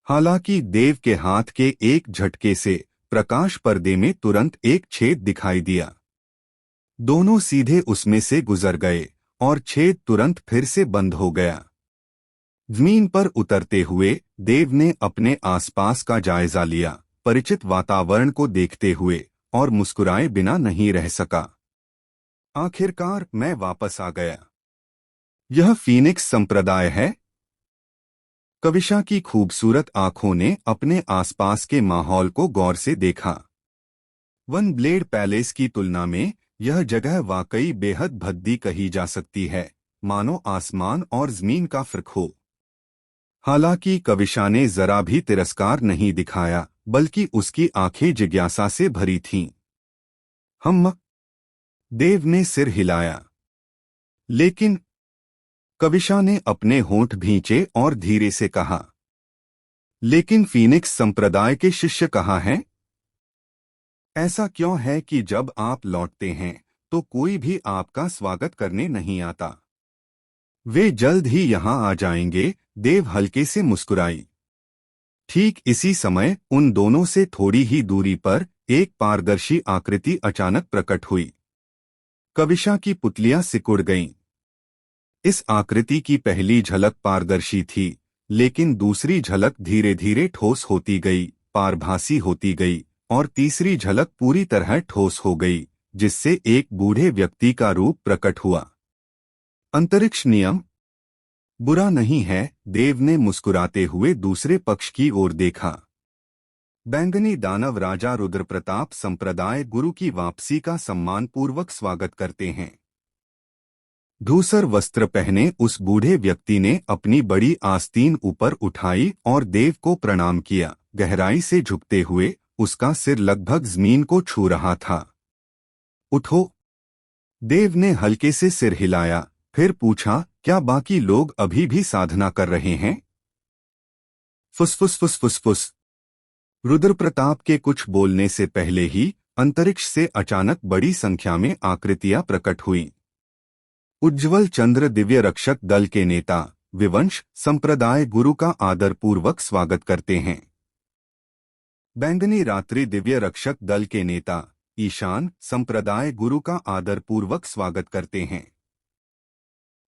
हालांकि देव के हाथ के एक झटके से प्रकाश पर्दे में तुरंत एक छेद दिखाई दिया। दोनों सीधे उसमें से गुजर गए और छेद तुरंत फिर से बंद हो गया। जमीन पर उतरते हुए देव ने अपने आसपास का जायजा लिया, परिचित वातावरण को देखते हुए, और मुस्कुराए बिना नहीं रह सका। आखिरकार मैं वापस आ गया। यह फीनिक्स संप्रदाय है। कविशा की खूबसूरत आंखों ने अपने आसपास के माहौल को गौर से देखा। वन ब्लेड पैलेस की तुलना में यह जगह वाकई बेहद भद्दी कही जा सकती है, मानो आसमान और जमीन का फर्क हो। हालांकि कविशा ने जरा भी तिरस्कार नहीं दिखाया, बल्कि उसकी आंखें जिज्ञासा से भरी थीं। हम देव ने सिर हिलाया, लेकिन कविशा ने अपने होंठ भींचे और धीरे से कहा, लेकिन फीनिक्स संप्रदाय के शिष्य कहाँ हैं? ऐसा क्यों है कि जब आप लौटते हैं तो कोई भी आपका स्वागत करने नहीं आता? वे जल्द ही यहां आ जाएंगे, देव हल्के से मुस्कुराई। ठीक इसी समय उन दोनों से थोड़ी ही दूरी पर एक पारदर्शी आकृति अचानक प्रकट हुई। कविशा की पुतलियां सिकुड़ गईं। इस आकृति की पहली झलक पारदर्शी थी, लेकिन दूसरी झलक धीरे धीरे ठोस होती गई, पारभासी होती गई, और तीसरी झलक पूरी तरह ठोस हो गई, जिससे एक बूढ़े व्यक्ति का रूप प्रकट हुआ। अंतरिक्ष नियम बुरा नहीं है, देव ने मुस्कुराते हुए दूसरे पक्ष की ओर देखा। बैंगनी दानव राजा रुद्रप्रताप संप्रदाय गुरु की वापसी का सम्मानपूर्वक स्वागत करते हैं। धूसर वस्त्र पहने उस बूढ़े व्यक्ति ने अपनी बड़ी आस्तीन ऊपर उठाई और देव को प्रणाम किया। गहराई से झुकते हुए उसका सिर लगभग जमीन को छू रहा था। उठो। देव ने हल्के से सिर हिलाया, फिर पूछा, क्या बाकी लोग अभी भी साधना कर रहे हैं? फुसफुस फुसफुस। रुद्रप्रताप के कुछ बोलने से पहले ही अंतरिक्ष से अचानक बड़ी संख्या में आकृतियां प्रकट हुईं। उज्ज्वल चंद्र दिव्य रक्षक दल के नेता विवंश संप्रदाय गुरु का आदरपूर्वक स्वागत करते हैं। बैंगनी रात्रि दिव्य रक्षक दल के नेता ईशान संप्रदाय गुरु का आदरपूर्वक स्वागत करते हैं।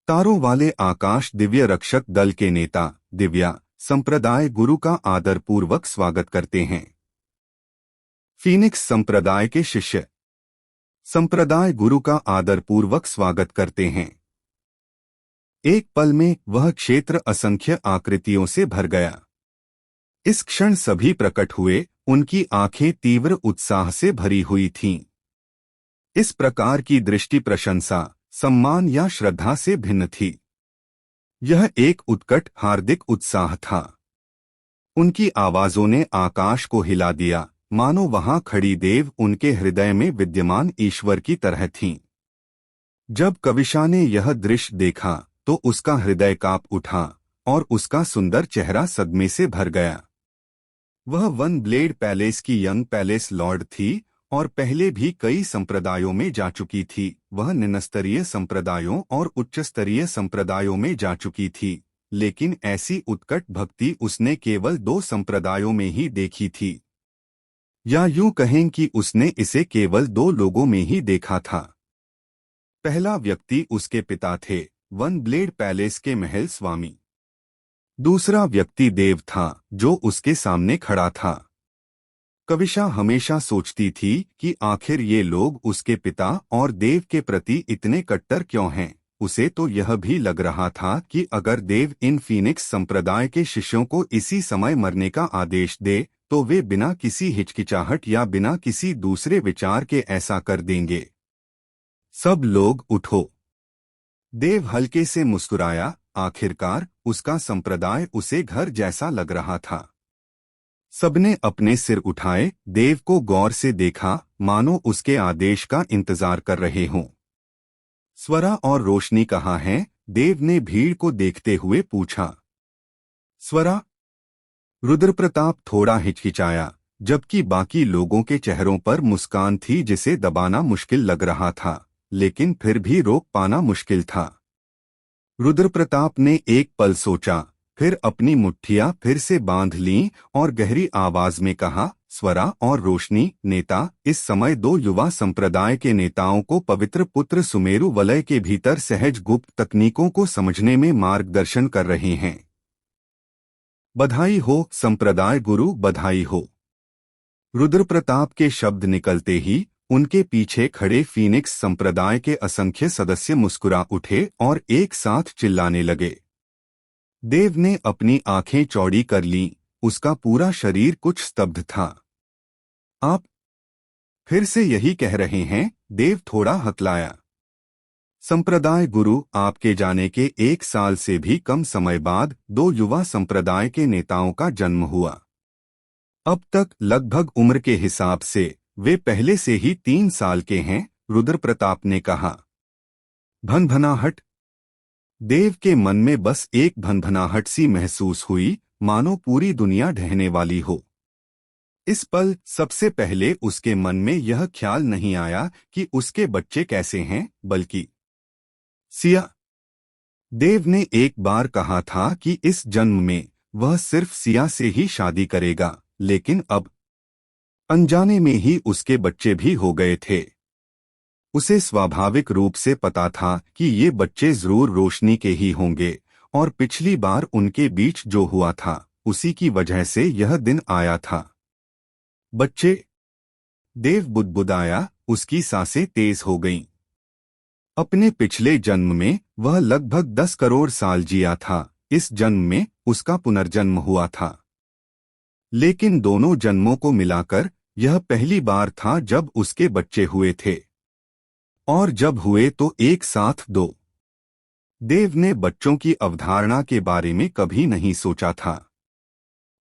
तारों वाले आकाश दिव्य रक्षक दल के नेता दिव्या संप्रदाय गुरु का आदरपूर्वक स्वागत करते हैं। फीनिक्स संप्रदाय के शिष्य संप्रदाय गुरु का आदरपूर्वक स्वागत करते हैं। एक पल में वह क्षेत्र असंख्य आकृतियों से भर गया। इस क्षण सभी प्रकट हुए, उनकी आंखें तीव्र उत्साह से भरी हुई थीं। इस प्रकार की दृष्टि प्रशंसा, सम्मान या श्रद्धा से भिन्न थी। यह एक उत्कट हार्दिक उत्साह था। उनकी आवाजों ने आकाश को हिला दिया, मानो वहां खड़ी देव उनके हृदय में विद्यमान ईश्वर की तरह थीं। जब कविशा ने यह दृश्य देखा तो उसका हृदय कांप उठा और उसका सुंदर चेहरा सदमे से भर गया। वह वन ब्लेड पैलेस की यंग पैलेस लॉर्ड थी और पहले भी कई संप्रदायों में जा चुकी थी। वह निम्नस्तरीय संप्रदायों और उच्चस्तरीय संप्रदायों में जा चुकी थी, लेकिन ऐसी उत्कट भक्ति उसने केवल 2 संप्रदायों में ही देखी थी। या यूं कहें कि उसने इसे केवल 2 लोगों में ही देखा था। पहला व्यक्ति उसके पिता थे, वन ब्लेड पैलेस के महल स्वामी। दूसरा व्यक्ति देव था, जो उसके सामने खड़ा था। कविशा हमेशा सोचती थी कि आखिर ये लोग उसके पिता और देव के प्रति इतने कट्टर क्यों हैं। उसे तो यह भी लग रहा था कि अगर देव इन फीनिक्स संप्रदाय के शिष्यों को इसी समय मरने का आदेश दे तो वे बिना किसी हिचकिचाहट या बिना किसी दूसरे विचार के ऐसा कर देंगे। सब लोग उठो। देव हल्के से मुस्कुराया। आखिरकार उसका संप्रदाय उसे घर जैसा लग रहा था। सबने अपने सिर उठाए, देव को गौर से देखा, मानो उसके आदेश का इंतजार कर रहे हों। स्वरा और रोशनी कहाँ हैं? देव ने भीड़ को देखते हुए पूछा। स्वरा। रुद्रप्रताप थोड़ा हिचकिचाया, जबकि बाकी लोगों के चेहरों पर मुस्कान थी जिसे दबाना मुश्किल लग रहा था, लेकिन फिर भी रोक पाना मुश्किल था। रुद्रप्रताप ने एक पल सोचा, फिर अपनी मुट्ठियां फिर से बांध लीं और गहरी आवाज में कहा, स्वरा और रोशनी, नेता इस समय दो युवा संप्रदाय के नेताओं को पवित्र पुत्र सुमेरु वलय के भीतर सहज गुप्त तकनीकों को समझने में मार्गदर्शन कर रहे हैं। बधाई हो संप्रदाय गुरु, बधाई हो। रुद्रप्रताप के शब्द निकलते ही उनके पीछे खड़े फीनिक्स संप्रदाय के असंख्य सदस्य मुस्कुरा उठे और एक साथ चिल्लाने लगे। देव ने अपनी आंखें चौड़ी कर लीं, उसका पूरा शरीर कुछ स्तब्ध था। आप फिर से यही कह रहे हैं? देव थोड़ा हकलाया। संप्रदाय गुरु, आपके जाने के 1 साल से भी कम समय बाद दो युवा संप्रदाय के नेताओं का जन्म हुआ। अब तक लगभग उम्र के हिसाब से वे पहले से ही 3 साल के हैं, रुद्रप्रताप ने कहा। भनभनाहट। देव के मन में बस एक भनभनाहट सी महसूस हुई, मानो पूरी दुनिया ढहने वाली हो। इस पल सबसे पहले उसके मन में यह ख्याल नहीं आया कि उसके बच्चे कैसे हैं, बल्कि सिया। देव ने एक बार कहा था कि इस जन्म में वह सिर्फ सिया से ही शादी करेगा, लेकिन अब अनजाने में ही उसके बच्चे भी हो गए थे। उसे स्वाभाविक रूप से पता था कि ये बच्चे जरूर रोशनी के ही होंगे, और पिछली बार उनके बीच जो हुआ था उसी की वजह से यह दिन आया था। बच्चे? देव बुदबुदाया, उसकी सांसें तेज हो गईं। अपने पिछले जन्म में वह लगभग 10 करोड़ साल जिया था, इस जन्म में उसका पुनर्जन्म हुआ था। लेकिन दोनों जन्मों को मिलाकर यह पहली बार था जब उसके बच्चे हुए थे, और जब हुए तो एक साथ 2। देव ने बच्चों की अवधारणा के बारे में कभी नहीं सोचा था।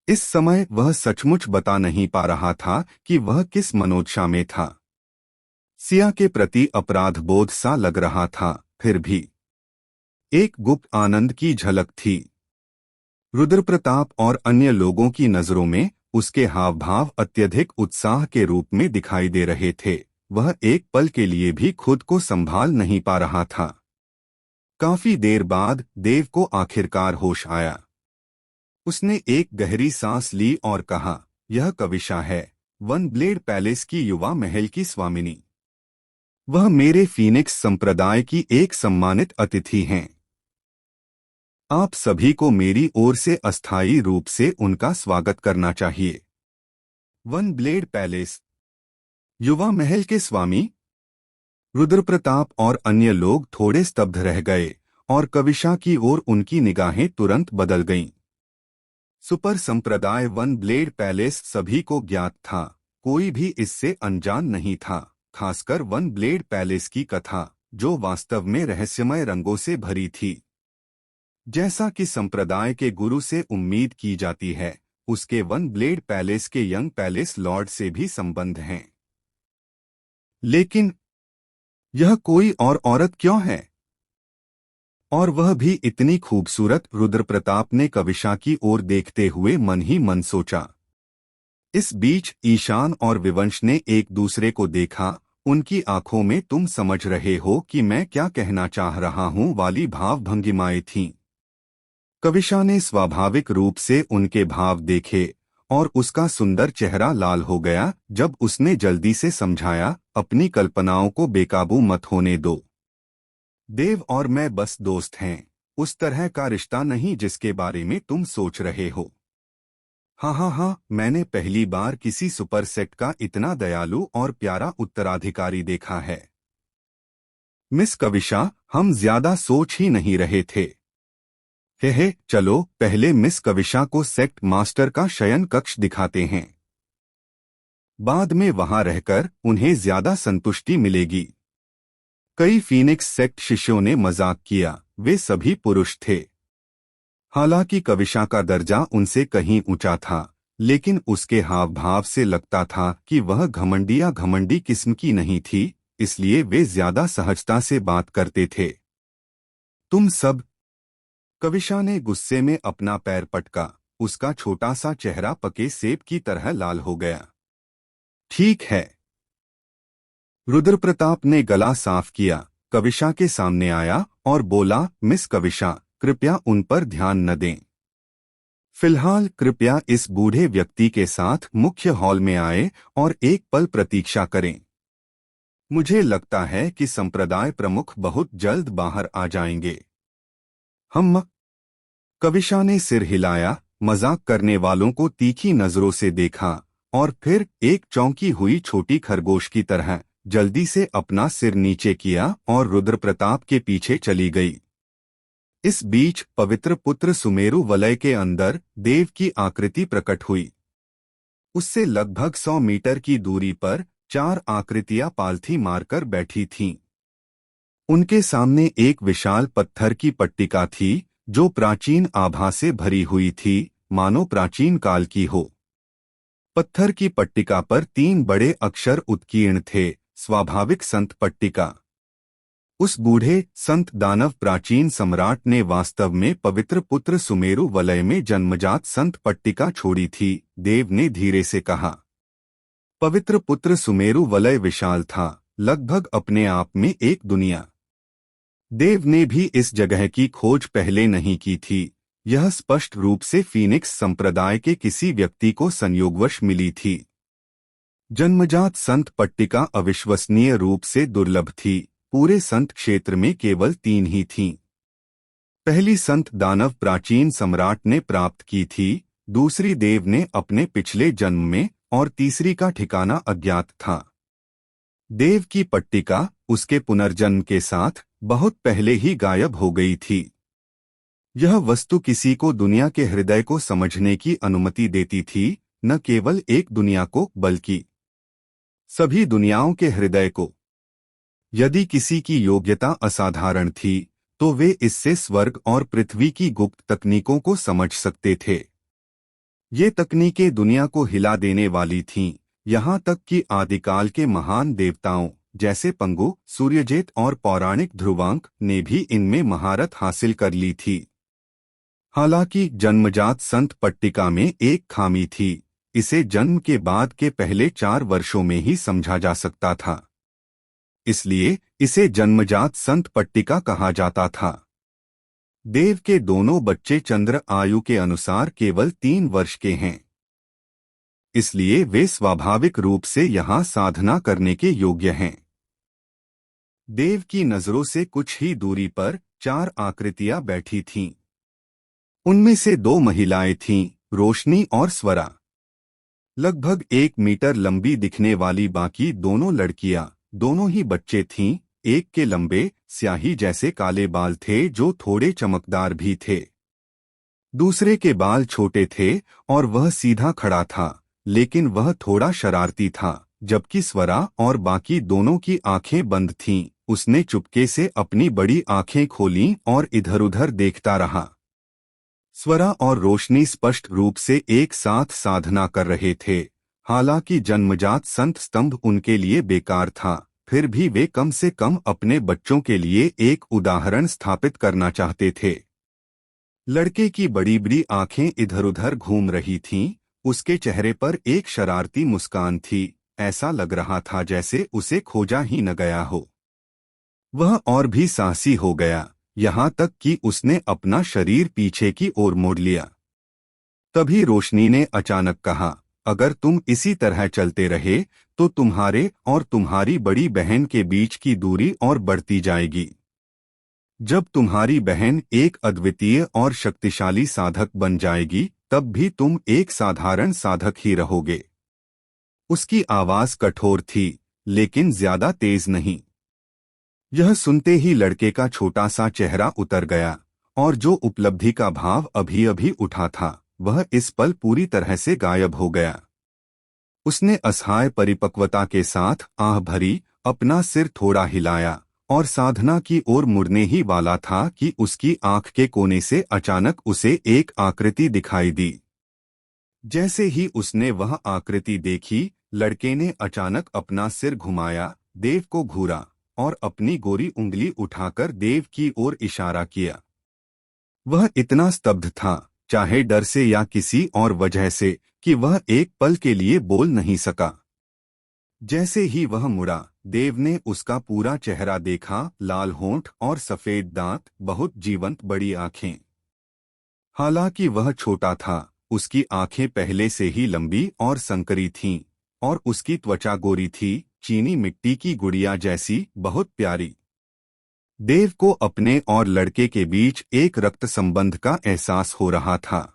इस समय वह सचमुच बता नहीं पा रहा था कि वह किस मनोदशा में था। सिया के प्रति अपराध बोध सा लग रहा था, फिर भी एक गुप्त आनंद की झलक थी। रुद्रप्रताप और अन्य लोगों की नजरों में उसके हाव भाव अत्यधिक उत्साह के रूप में दिखाई दे रहे थे। वह एक पल के लिए भी खुद को संभाल नहीं पा रहा था। काफी देर बाद देव को आखिरकार होश आया। उसने एक गहरी सांस ली और कहा, यह कविशा है, वन ब्लेड पैलेस की युवा महल की स्वामिनी। वह मेरे फीनिक्स संप्रदाय की एक सम्मानित अतिथि हैं। आप सभी को मेरी ओर से अस्थायी रूप से उनका स्वागत करना चाहिए। वन ब्लेड पैलेस, युवा महल के स्वामी? रुद्रप्रताप और अन्य लोग थोड़े स्तब्ध रह गए और कविशा की ओर उनकी निगाहें तुरंत बदल गईं। सुपर संप्रदाय वन ब्लेड पैलेस सभी को ज्ञात था, कोई भी इससे अनजान नहीं था, खासकर वन ब्लेड पैलेस की कथा, जो वास्तव में रहस्यमय रंगों से भरी थी। जैसा कि संप्रदाय के गुरु से उम्मीद की जाती है, उसके वन ब्लेड पैलेस के यंग पैलेस लॉर्ड से भी संबंध हैं। लेकिन यह कोई और औरत क्यों है? और वह भी इतनी खूबसूरत? रुद्रप्रताप ने कविशा की ओर देखते हुए मन ही मन सोचा। इस बीच ईशान और विवंश ने एक दूसरे को देखा। उनकी आंखों में तुम समझ रहे हो कि मैं क्या कहना चाह रहा हूं वाली भाव भंगिमाएं थीं। कविशा ने स्वाभाविक रूप से उनके भाव देखे और उसका सुंदर चेहरा लाल हो गया जब उसने जल्दी से समझाया, अपनी कल्पनाओं को बेकाबू मत होने दो। देव और मैं बस दोस्त हैं, उस तरह का रिश्ता नहीं जिसके बारे में तुम सोच रहे हो। हाँ, मैंने पहली बार किसी सुपर सेक्ट का इतना दयालु और प्यारा उत्तराधिकारी देखा है। मिस कविशा, हम ज्यादा सोच ही नहीं रहे थे। हे, चलो पहले मिस कविशा को सेक्ट मास्टर का शयन कक्ष दिखाते हैं। बाद में वहां रहकर उन्हें ज्यादा संतुष्टि मिलेगी। कई फीनिक्स सेक्ट शिष्यों ने मजाक किया, वे सभी पुरुष थे। हालांकि कविशा का दर्जा उनसे कहीं ऊंचा था, लेकिन उसके हाव भाव से लगता था कि वह घमंडी किस्म की नहीं थी, इसलिए वे ज्यादा सहजता से बात करते थे। तुम सब, कविशा ने गुस्से में अपना पैर पटका। उसका छोटा सा चेहरा पके सेब की तरह लाल हो गया। ठीक है। रुद्रप्रताप ने गला साफ किया, कविशा के सामने आया और बोला, मिस कविशा, कृपया उन पर ध्यान न दें। फिलहाल कृपया इस बूढ़े व्यक्ति के साथ मुख्य हॉल में आए और एक पल प्रतीक्षा करें। मुझे लगता है कि संप्रदाय प्रमुख बहुत जल्द बाहर आ जाएंगे। हम। कविशा ने सिर हिलाया, मजाक करने वालों को तीखी नजरों से देखा और फिर एक चौंकी हुई छोटी खरगोश की तरह जल्दी से अपना सिर नीचे किया और रुद्रप्रताप के पीछे चली गई। इस बीच पवित्र पुत्र सुमेरु वलय के अंदर देव की आकृति प्रकट हुई। उससे लगभग 100 मीटर की दूरी पर 4 आकृतियां पालथी मारकर बैठी थीं। उनके सामने एक विशाल पत्थर की पट्टिका थी जो प्राचीन आभा से भरी हुई थी, मानो प्राचीन काल की हो। पत्थर की पट्टिका पर 3 बड़े अक्षर उत्कीर्ण थे, स्वाभाविक संत पट्टिका। उस बूढ़े संत दानव प्राचीन सम्राट ने वास्तव में पवित्र पुत्र सुमेरु वलय में जन्मजात संत पट्टिका छोड़ी थी, देव ने धीरे से कहा। पवित्र पुत्र सुमेरु वलय विशाल था, लगभग अपने आप में एक दुनिया। देव ने भी इस जगह की खोज पहले नहीं की थी, यह स्पष्ट रूप से फीनिक्स संप्रदाय के किसी व्यक्ति को संयोगवश मिली थी। जन्मजात संत पट्टिका अविश्वसनीय रूप से दुर्लभ थी, पूरे संत क्षेत्र में केवल 3 ही थीं। पहली संत दानव प्राचीन सम्राट ने प्राप्त की थी, दूसरी देव ने अपने पिछले जन्म में और तीसरी का ठिकाना अज्ञात था। देव की पट्टिका उसके पुनर्जन्म के साथ बहुत पहले ही गायब हो गई थी। यह वस्तु किसी को दुनिया के हृदय को समझने की अनुमति देती थी, न केवल एक दुनिया को बल्कि सभी दुनियाओं के हृदय को। यदि किसी की योग्यता असाधारण थी तो वे इससे स्वर्ग और पृथ्वी की गुप्त तकनीकों को समझ सकते थे। ये तकनीकें दुनिया को हिला देने वाली थीं, यहाँ तक कि आदिकाल के महान देवताओं जैसे पंगु, सूर्यजेत और पौराणिक ध्रुवांक ने भी इनमें महारत हासिल कर ली थी। हालांकि जन्मजात संत पट्टिका में एक खामी थी, इसे जन्म के बाद के पहले 4 वर्षों में ही समझा जा सकता था। इसलिए इसे जन्मजात संत पट्टिका कहा जाता था। देव के दोनों बच्चे चंद्र आयु के अनुसार केवल 3 वर्ष के हैं, इसलिए वे स्वाभाविक रूप से यहाँ साधना करने के योग्य हैं। देव की नजरों से कुछ ही दूरी पर 4 आकृतियां बैठी थीं। उनमें से 2 महिलाएं थीं, रोशनी और स्वरा। लगभग 1 मीटर लंबी दिखने वाली बाकी दोनों लड़कियां दोनों ही बच्चे थीं। एक के लंबे स्याही जैसे काले बाल थे जो थोड़े चमकदार भी थे। दूसरे के बाल छोटे थे और वह सीधा खड़ा था, लेकिन वह थोड़ा शरारती था। जबकि स्वरा और बाकी दोनों की आंखें बंद थीं। उसने चुपके से अपनी बड़ी आंखें खोलीं और इधर-उधर देखता रहा। स्वरा और रोशनी स्पष्ट रूप से एक साथ साधना कर रहे थे। हालांकि जन्मजात संत स्तंभ उनके लिए बेकार था, फिर भी वे कम से कम अपने बच्चों के लिए एक उदाहरण स्थापित करना चाहते थे। लड़के की बड़ी बड़ी आंखें इधर-उधर घूम रही थीं। उसके चेहरे पर एक शरारती मुस्कान थी। ऐसा लग रहा था जैसे उसे खोजा ही न गया हो। वह और भी साहसी हो गया, यहाँ तक कि उसने अपना शरीर पीछे की ओर मोड़ लिया। तभी रोशनी ने अचानक कहा, अगर तुम इसी तरह चलते रहे तो तुम्हारे और तुम्हारी बड़ी बहन के बीच की दूरी और बढ़ती जाएगी। जब तुम्हारी बहन एक अद्वितीय और शक्तिशाली साधक बन जाएगी, तब भी तुम एक साधारण साधक ही रहोगे। उसकी आवाज कठोर थी, लेकिन ज्यादा तेज नहीं। यह सुनते ही लड़के का छोटा सा चेहरा उतर गया और जो उपलब्धि का भाव अभी अभी उठा था, वह इस पल पूरी तरह से गायब हो गया। उसने असहाय परिपक्वता के साथ आह भरी, अपना सिर थोड़ा हिलाया और साधना की ओर मुड़ने ही वाला था कि उसकी आंख के कोने से अचानक उसे एक आकृति दिखाई दी। जैसे ही उसने वह आकृति देखी, लड़के ने अचानक अपना सिर घुमाया, देव को घूरा और अपनी गोरी उंगली उठाकर देव की ओर इशारा किया। वह इतना स्तब्ध था, चाहे डर से या किसी और वजह से, कि वह एक पल के लिए बोल नहीं सका। जैसे ही वह मुड़ा, देव ने उसका पूरा चेहरा देखा, लाल होंठ और सफेद दांत, बहुत जीवंत बड़ी आंखें। हालांकि वह छोटा था, उसकी आंखें पहले से ही लंबी और संकरी थीं, और उसकी त्वचा गोरी थी, चीनी मिट्टी की गुड़िया जैसी, बहुत प्यारी। देव को अपने और लड़के के बीच एक रक्त संबंध का एहसास हो रहा था।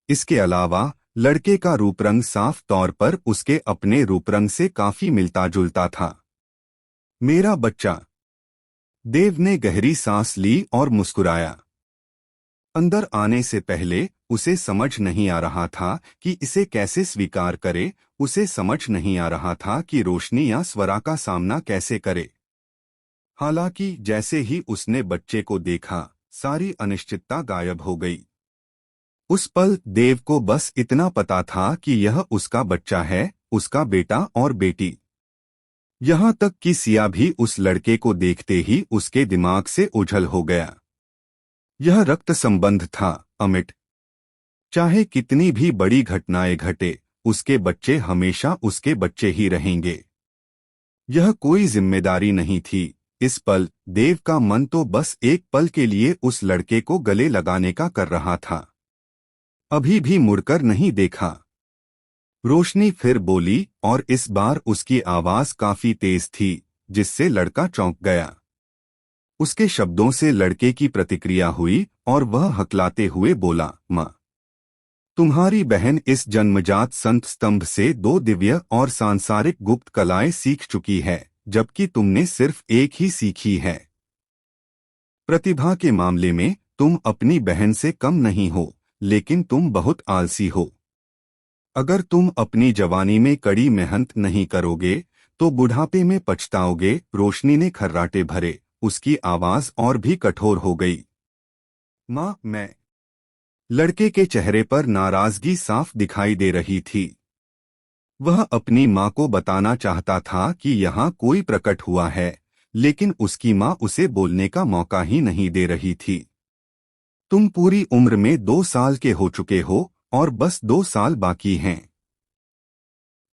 इसके अलावा लड़के का रूपरंग साफ तौर पर उसके अपने रूपरंग से काफी मिलता जुलता था। मेरा बच्चा। देव ने गहरी सांस ली और मुस्कुराया। अंदर आने से पहले उसे समझ नहीं आ रहा था कि इसे कैसे स्वीकार करे, उसे समझ नहीं आ रहा था कि रोशनी या स्वरा का सामना कैसे करे। हालांकि जैसे ही उसने बच्चे को देखा, सारी अनिश्चितता गायब हो गई। उस पल देव को बस इतना पता था कि यह उसका बच्चा है, उसका बेटा और बेटी। यहाँ तक कि सिया भी उस लड़के को देखते ही उसके दिमाग से ओझल हो गया। यह रक्त संबंध था, अमिट। चाहे कितनी भी बड़ी घटनाएं घटे, उसके बच्चे हमेशा उसके बच्चे ही रहेंगे। यह कोई जिम्मेदारी नहीं थी। इस पल देव का मन तो बस एक पल के लिए उस लड़के को गले लगाने का कर रहा था। अभी भी मुड़कर नहीं देखा। रोशनी फिर बोली, और इस बार उसकी आवाज काफी तेज थी, जिससे लड़का चौंक गया। उसके शब्दों से लड़के की प्रतिक्रिया हुई और वह हकलाते हुए बोला, माँ, तुम्हारी बहन इस जन्मजात संत स्तंभ से 2 दिव्य और सांसारिक गुप्त कलाएं सीख चुकी है, जबकि तुमने सिर्फ एक ही सीखी है। प्रतिभा के मामले में तुम अपनी बहन से कम नहीं हो, लेकिन तुम बहुत आलसी हो। अगर तुम अपनी जवानी में कड़ी मेहनत नहीं करोगे तो बुढ़ापे में पछताओगे। रोशनी ने खर्राटे भरे, उसकी आवाज और भी कठोर हो गई। माँ, मैं। लड़के के चेहरे पर नाराजगी साफ दिखाई दे रही थी। वह अपनी माँ को बताना चाहता था कि यहाँ कोई प्रकट हुआ है, लेकिन उसकी माँ उसे बोलने का मौका ही नहीं दे रही थी। तुम पूरी उम्र में 2 साल के हो चुके हो और बस 2 साल बाकी हैं।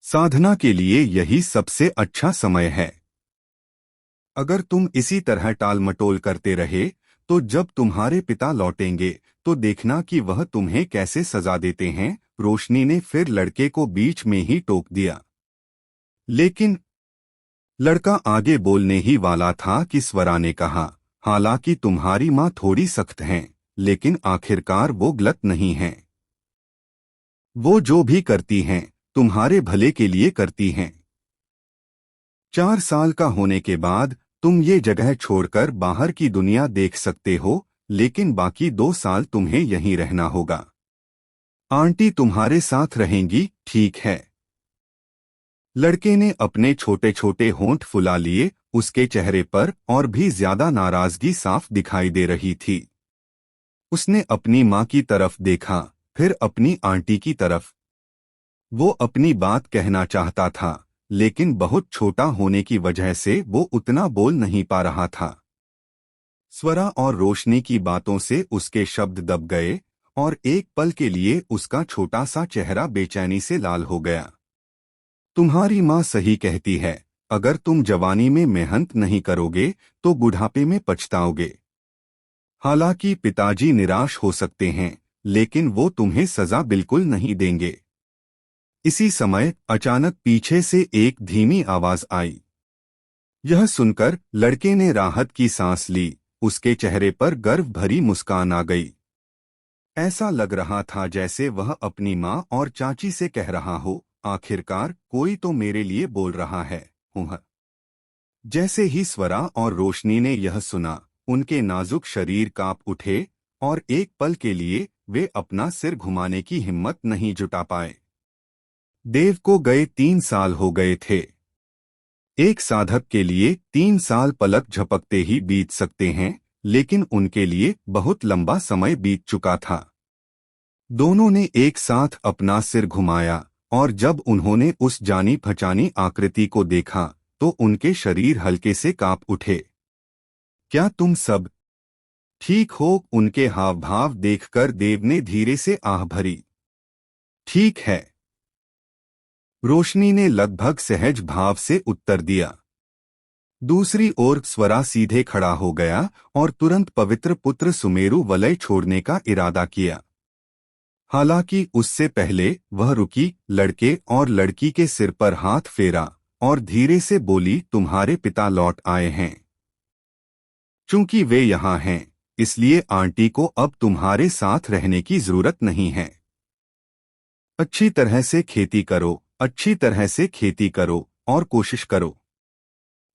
साधना के लिए यही सबसे अच्छा समय है। अगर तुम इसी तरह टाल मटोल करते रहे तो जब तुम्हारे पिता लौटेंगे तो देखना कि वह तुम्हें कैसे सजा देते हैं। रोशनी ने फिर लड़के को बीच में ही टोक दिया। लेकिन लड़का आगे बोलने ही वाला था कि स्वरा ने कहा, हालांकि तुम्हारी माँ थोड़ी सख्त हैं, लेकिन आखिरकार वो गलत नहीं हैं। वो जो भी करती हैं, तुम्हारे भले के लिए करती हैं। 4 साल का होने के बाद तुम ये जगह छोड़कर बाहर की दुनिया देख सकते हो, लेकिन बाकी 2 साल तुम्हें यहीं रहना होगा। आंटी तुम्हारे साथ रहेंगी, ठीक है? लड़के ने अपने छोटे छोटे होंठ फुला लिए, उसके चेहरे पर और भी ज्यादा नाराजगी साफ दिखाई दे रही थी। उसने अपनी माँ की तरफ देखा, फिर अपनी आंटी की तरफ। वो अपनी बात कहना चाहता था, लेकिन बहुत छोटा होने की वजह से वो उतना बोल नहीं पा रहा था। स्वरा और रोशनी की बातों से उसके शब्द दब गए और एक पल के लिए उसका छोटा सा चेहरा बेचैनी से लाल हो गया। तुम्हारी माँ सही कहती है, अगर तुम जवानी में मेहनत नहीं करोगे तो बुढ़ापे में पछताओगे। हालांकि पिताजी निराश हो सकते हैं, लेकिन वो तुम्हें सजा बिल्कुल नहीं देंगे। इसी समय अचानक पीछे से एक धीमी आवाज आई। यह सुनकर लड़के ने राहत की सांस ली, उसके चेहरे पर गर्व भरी मुस्कान आ गई। ऐसा लग रहा था जैसे वह अपनी माँ और चाची से कह रहा हो, आखिरकार कोई तो मेरे लिए बोल रहा है। हूँ। जैसे ही स्वरा और रोशनी ने यह सुना, उनके नाजुक शरीर कांप उठे और एक पल के लिए वे अपना सिर घुमाने की हिम्मत नहीं जुटा पाए। देव को गए 3 साल हो गए थे। एक साधक के लिए 3 साल पलक झपकते ही बीत सकते हैं, लेकिन उनके लिए बहुत लंबा समय बीत चुका था। दोनों ने एक साथ अपना सिर घुमाया और जब उन्होंने उस जानी पहचानी आकृति को देखा तो उनके शरीर हल्के से कांप उठे। क्या तुम सब ठीक हो? उनके हाव भाव देखकर देव ने धीरे से आह भरी। ठीक है, रोशनी ने लगभग सहज भाव से उत्तर दिया। दूसरी ओर स्वरा सीधे खड़ा हो गया और तुरंत पवित्र पुत्र सुमेरु वलय छोड़ने का इरादा किया। हालांकि उससे पहले वह रुकी, लड़के और लड़की के सिर पर हाथ फेरा और धीरे से बोली, तुम्हारे पिता लौट आए हैं। चूंकि वे यहाँ हैं, इसलिए आंटी को अब तुम्हारे साथ रहने की जरूरत नहीं है। अच्छी तरह से खेती करो, अच्छी तरह से खेती करो और कोशिश करो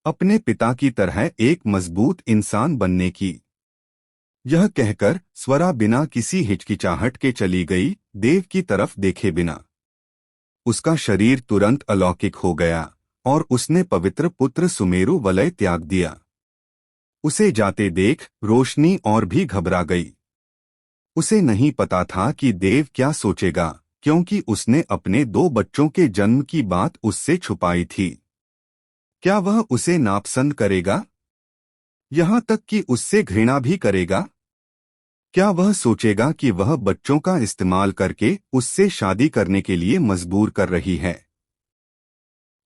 अपने पिता की तरह एक मजबूत इंसान बनने की। यह कहकर स्वरा बिना किसी हिचकिचाहट के चली गई, देव की तरफ देखे बिना। उसका शरीर तुरंत अलौकिक हो गया और उसने पवित्र पुत्र सुमेरु वलय त्याग दिया। उसे जाते देख रोशनी और भी घबरा गई। उसे नहीं पता था कि देव क्या सोचेगा, क्योंकि उसने अपने 2 बच्चों के जन्म की बात उससे छुपाई थी। क्या वह उसे नापसंद करेगा? यहाँ तक कि उससे घृणा भी करेगा? क्या वह सोचेगा कि वह बच्चों का इस्तेमाल करके उससे शादी करने के लिए मजबूर कर रही है?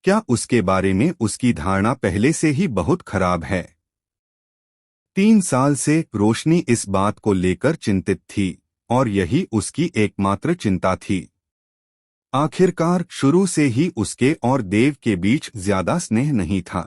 क्या उसके बारे में उसकी धारणा पहले से ही बहुत खराब है? 3 साल से रोशनी इस बात को लेकर चिंतित थी और यही उसकी एकमात्र चिंता थी। आखिरकार शुरू से ही उसके और देव के बीच ज्यादा स्नेह नहीं था।